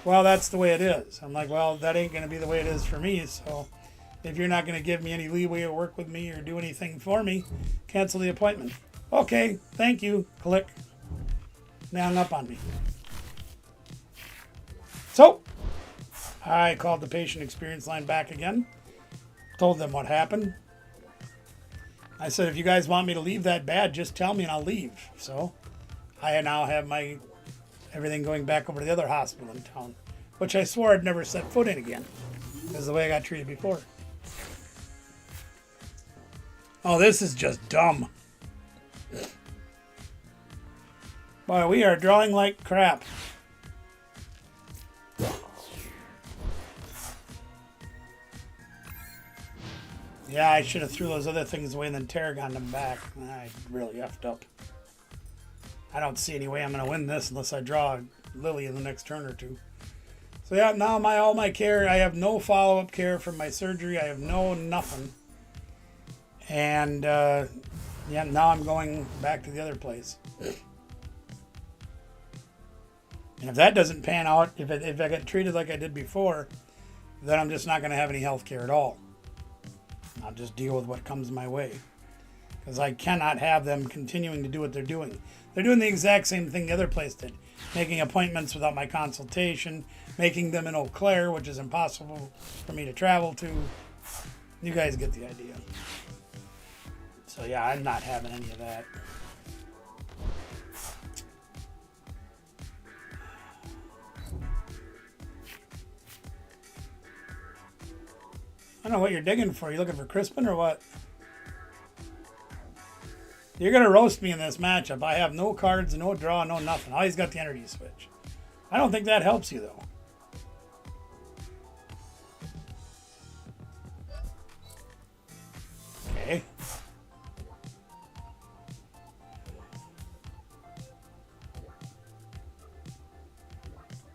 Speaker 1: Well, that's the way it is. I'm like, well, that ain't going to be the way it is for me. So if you're not going to give me any leeway or work with me or do anything for me, cancel the appointment. Okay, thank you. Click. They hung up on me. So I called the patient experience line back again, told them what happened. I said, if you guys want me to leave that bad, just tell me and I'll leave. So I now have my everything going back over to the other hospital in town, which I swore I'd never set foot in again because the way I got treated before. Oh, this is just dumb. Boy, we are drawing like crap. Yeah, I should have threw those other things away and then Tarragon them back. I really effed up. I don't see any way I'm going to win this unless I draw Lily in the next turn or two. So So yeah, now all my care, I have no follow-up care from my surgery. I have no nothing. And yeah, now I'm going back to the other place. And if that doesn't pan out, if I get treated like I did before, then I'm just not going to have any health care at all. I'll just deal with what comes my way. Because I cannot have them continuing to do what they're doing. They're doing the exact same thing the other place did. Making appointments without my consultation. Making them in Eau Claire, which is impossible for me to travel to. You guys get the idea. So yeah, I'm not having any of that. I don't know what you're digging for. You looking for Crispin or what? You're going to roast me in this matchup. I have no cards, no draw, no nothing. All he's got the energy switch. I don't think that helps you, though. Okay.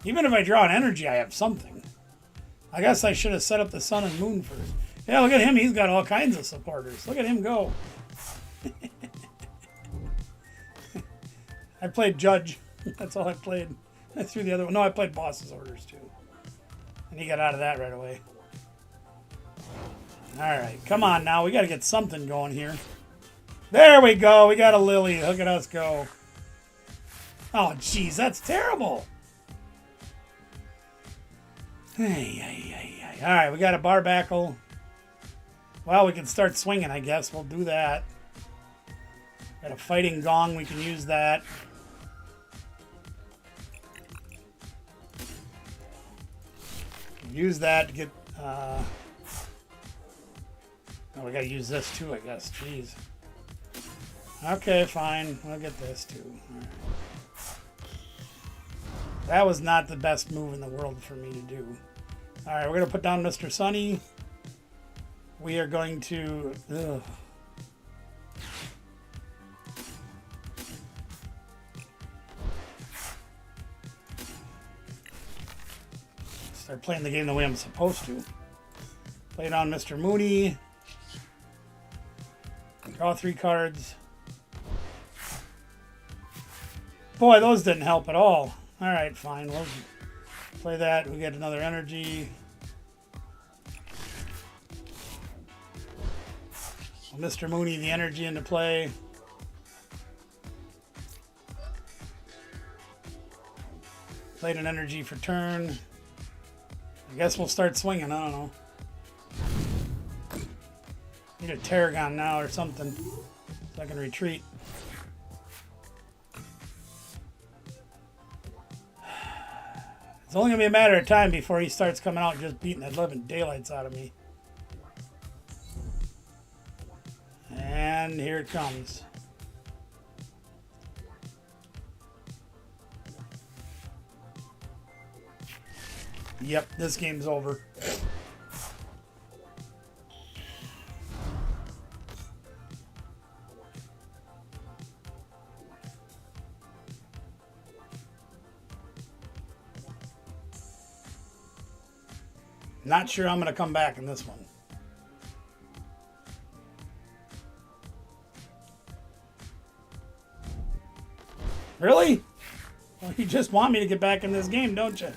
Speaker 1: Even if I draw an energy, I have something. I guess I should have set up the sun and moon first. Yeah, look at him. He's got all kinds of supporters. Look at him go. I played Judge. That's all I played. I threw the other one. No, I played Boss's Orders too. And he got out of that right away. Alright, come on now. We got to get something going here. There we go. We got a Lily. Look at us go. Oh, jeez. That's terrible. Alright, we got a Barbackle. Well, we can start swinging, I guess. We'll do that. Got a Fighting Gong. We can use that. Use that to get... oh, we got to use this too, I guess. Jeez. Okay, fine. We'll get this too. All right. That was not the best move in the world for me to do. All right, we're going to put down Mr. Sunny. We are going to... Ugh. Start playing the game the way I'm supposed to. Play down Mr. Mooney. Draw 3 cards. Boy, those didn't help at all. All right, fine. We'll play that. We get another energy. Mr. Mooney, the energy into play. Played an energy for turn. I guess we'll start swinging. I don't know. Need a Tarragon now or something so I can retreat. It's only going to be a matter of time before he starts coming out and just beating the living daylights out of me. And here it comes. Yep, this game's over. Not sure I'm going to come back in this one. Really? Well, you just want me to get back in this game, don't you?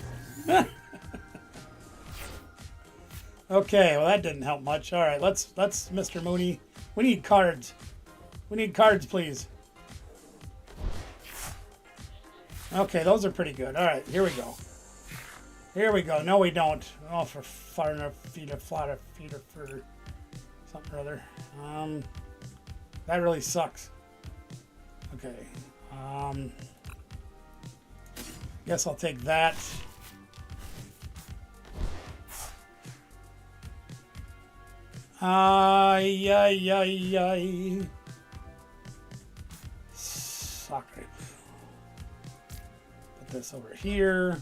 Speaker 1: Okay, well that didn't help much. All right, let's Mr. Mooney. We need cards. We need cards, please. Okay, those are pretty good. All right, here we go. Here we go. No, we don't. Oh, for far enough feet of flatter feet for something or other. That really sucks. Okay. Guess I'll take that. Soccer. Put this over here.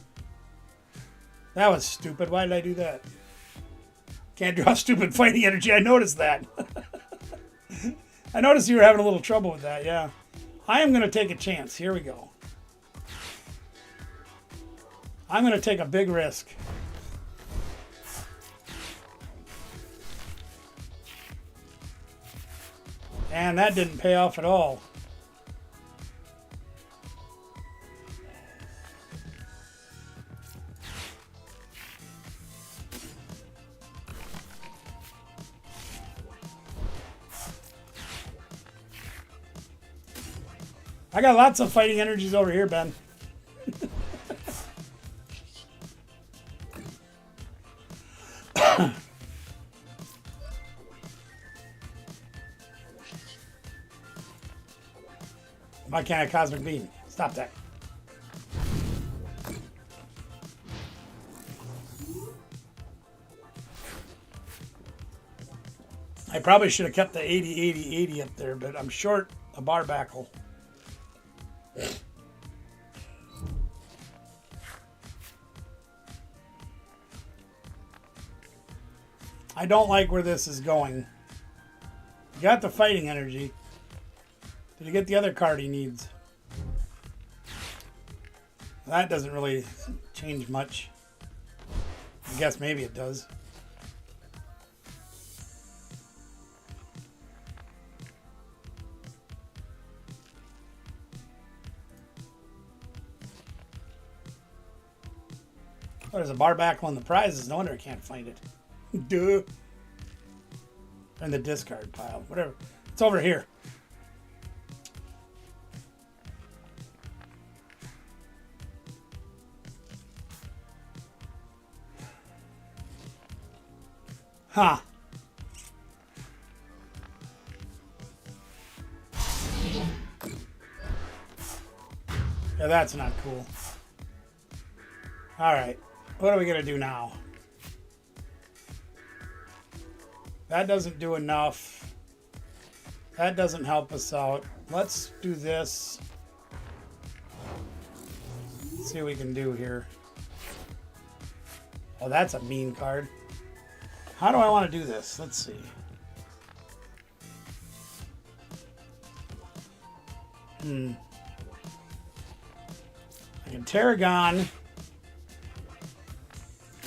Speaker 1: That was stupid. Why did I do that? Can't draw stupid fighting energy. I noticed that. I noticed you were having a little trouble with that, yeah. I am going to take a chance. Here we go. I'm going to take a big risk. And that didn't pay off at all. I got lots of fighting energies over here, Ben. Why can't I Cosmic Beam? Stop that. I probably should have kept the 80, 80, 80 up there, but I'm short a bar backle. I don't like where this is going. You got the fighting energy. Did he get the other card he needs? That doesn't really change much. I guess maybe it does. Oh, there's a bar back on the prizes. No wonder I can't find it. Duh. In the discard pile. Whatever. It's over here. Huh. Yeah, that's not cool. All right. What are we going to do now? That doesn't do enough. That doesn't help us out. Let's do this. Let's see what we can do here. Oh, that's a mean card. How do I want to do this? Let's see. I can Tarragon.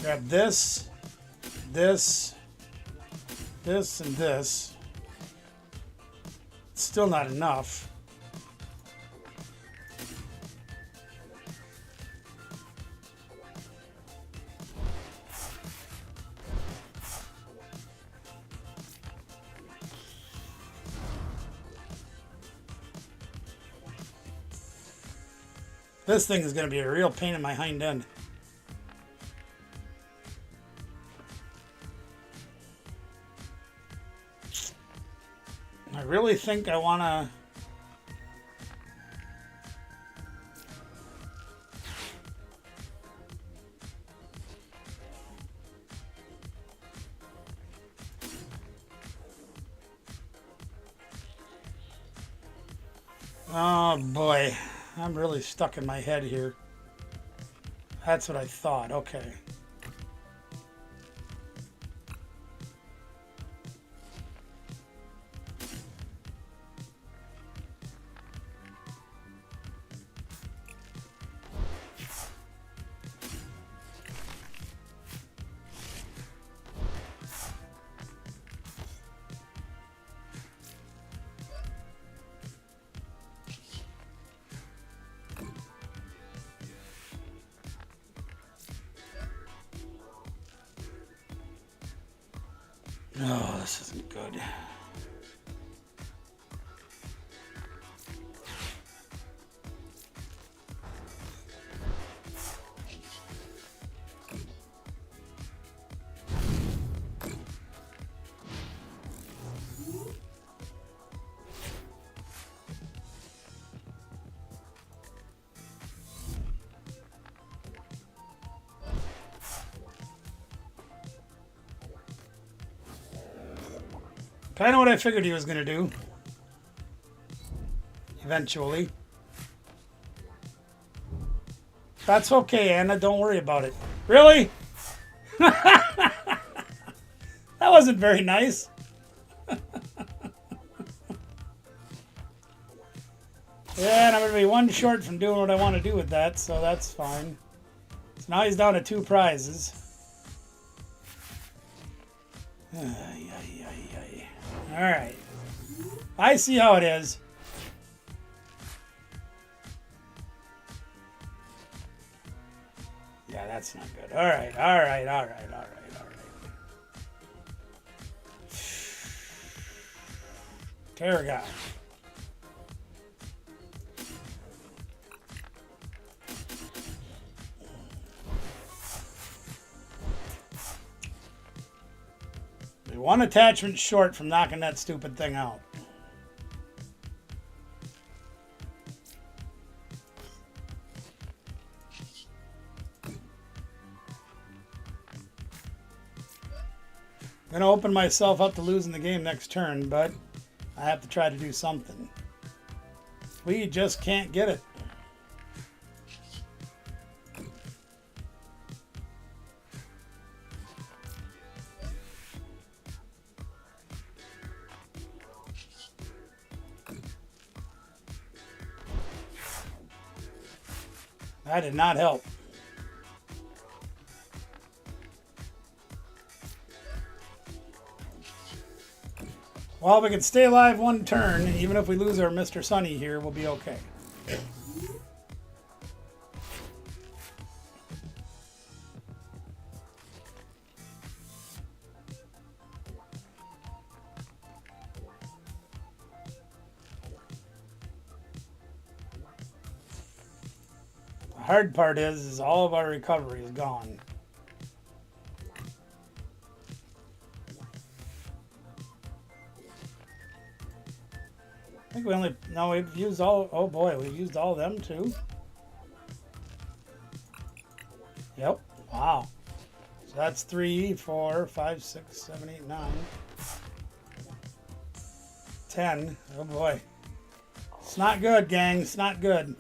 Speaker 1: Grab this, this, this, and this. It's still not enough. This thing is going to be a real pain in my hind end. I really think I want to... Oh boy, I'm really stuck in my head here. That's what I thought. Okay. Oh, this isn't good. Kind of what I figured he was going to do. Eventually. That's okay, Anna. Don't worry about it. Really? That wasn't very nice. Yeah, and I'm going to be one short from doing what I want to do with that, so that's fine. So now he's down to 2 prizes. Alright. I see how it is. Yeah, that's not good. Alright. Tarragon. One attachment short from knocking that stupid thing out. I'm going to open myself up to losing the game next turn, but I have to try to do something. We just can't get it. That did not help. Well, we can stay alive 1 turn, and even if we lose our Mr. Sunny here, we'll be okay. The hard part is all of our recovery is gone. I think we only, no, we've used all, oh boy, we've used all of them too. Yep, wow. So that's 3, 4, 5, 6, 7, 8, 9, 10. Oh boy. It's not good, gang, it's not good.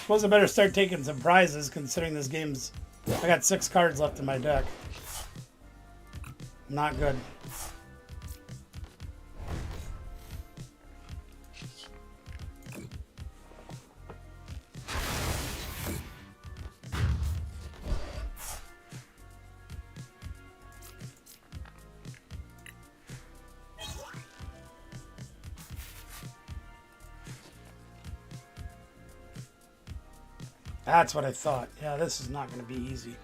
Speaker 1: Suppose I better start taking some prizes considering this game's... I got 6 cards left in my deck. Not good. That's what I thought. Yeah, this is not going to be easy.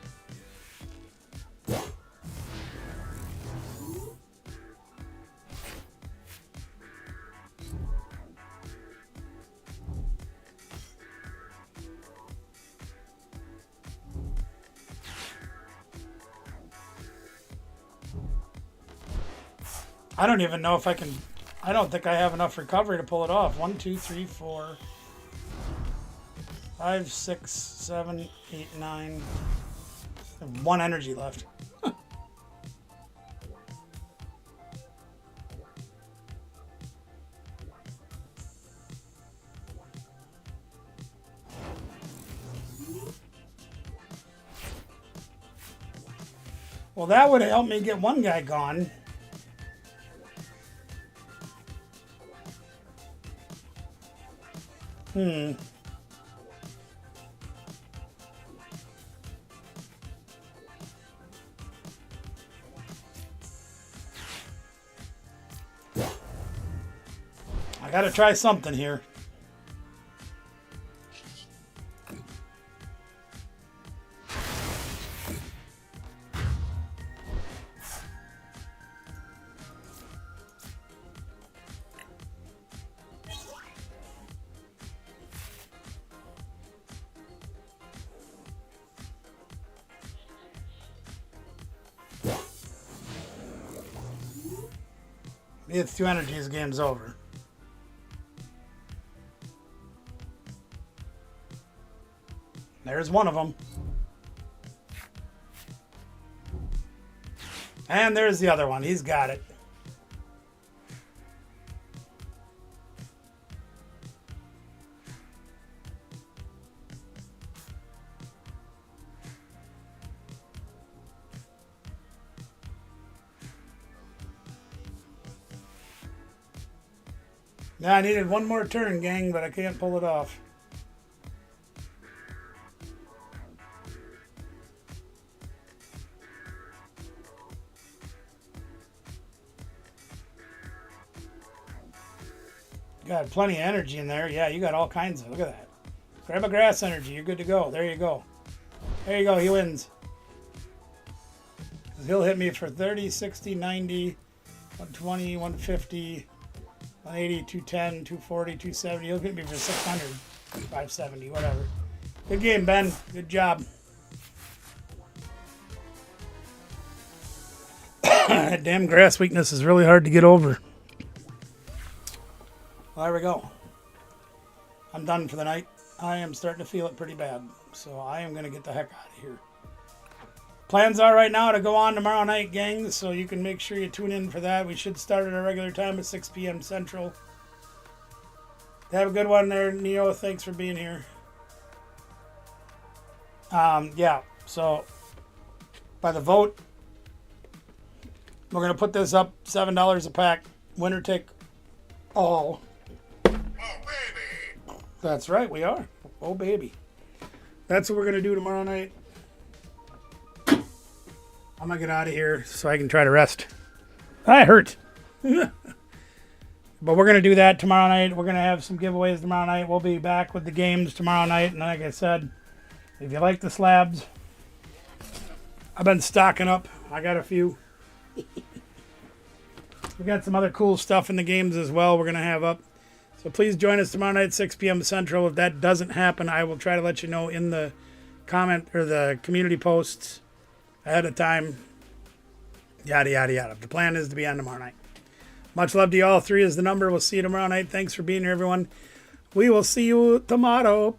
Speaker 1: I don't even know if I can... I don't think I have enough recovery to pull it off. 1, 2, 3, 4... 5, 6, 7, 8, 9. I have 1 energy left. Well, that would have helped me get 1 guy gone. I gotta try something here. It's 2 energies, game's over. There's one of them. And there's the other one. He's got it. Yeah, I needed one more turn, gang, but I can't pull it off. Got plenty of energy in there. Yeah, you got all kinds of. Look at that. Grab a grass energy. You're good to go. There you go. There you go. He wins. He'll hit me for 30, 60, 90, 120, 150, 180, 210, 240, 270. He'll hit me for 600, 570, whatever. Good game, Ben. Good job. That damn grass weakness is really hard to get over. Well, there we go. I'm done for the night. I am starting to feel it pretty bad. So I am going to get the heck out of here. Plans are right now to go on tomorrow night, gang. So you can make sure you tune in for that. We should start at our regular time at 6 p.m. Central. Have a good one there, Neo. Thanks for being here. Yeah, so by the vote, we're going to put this up $7 a pack. Winner take all.
Speaker 2: Oh, baby.
Speaker 1: That's right, we are. Oh, baby. That's what we're going to do tomorrow night. I'm going to get out of here so I can try to rest. I hurt. But we're going to do that tomorrow night. We're going to have some giveaways tomorrow night. We'll be back with the games tomorrow night. And like I said, if you like the slabs, I've been stocking up. I got a few. We got some other cool stuff in the games as well we're going to have up. So please join us tomorrow night, 6 p.m. Central. If that doesn't happen, I will try to let you know in the comment or the community posts ahead of time. Yada, yada, yada. The plan is to be on tomorrow night. Much love to you all. 3 is the number. We'll see you tomorrow night. Thanks for being here, everyone. We will see you tomorrow.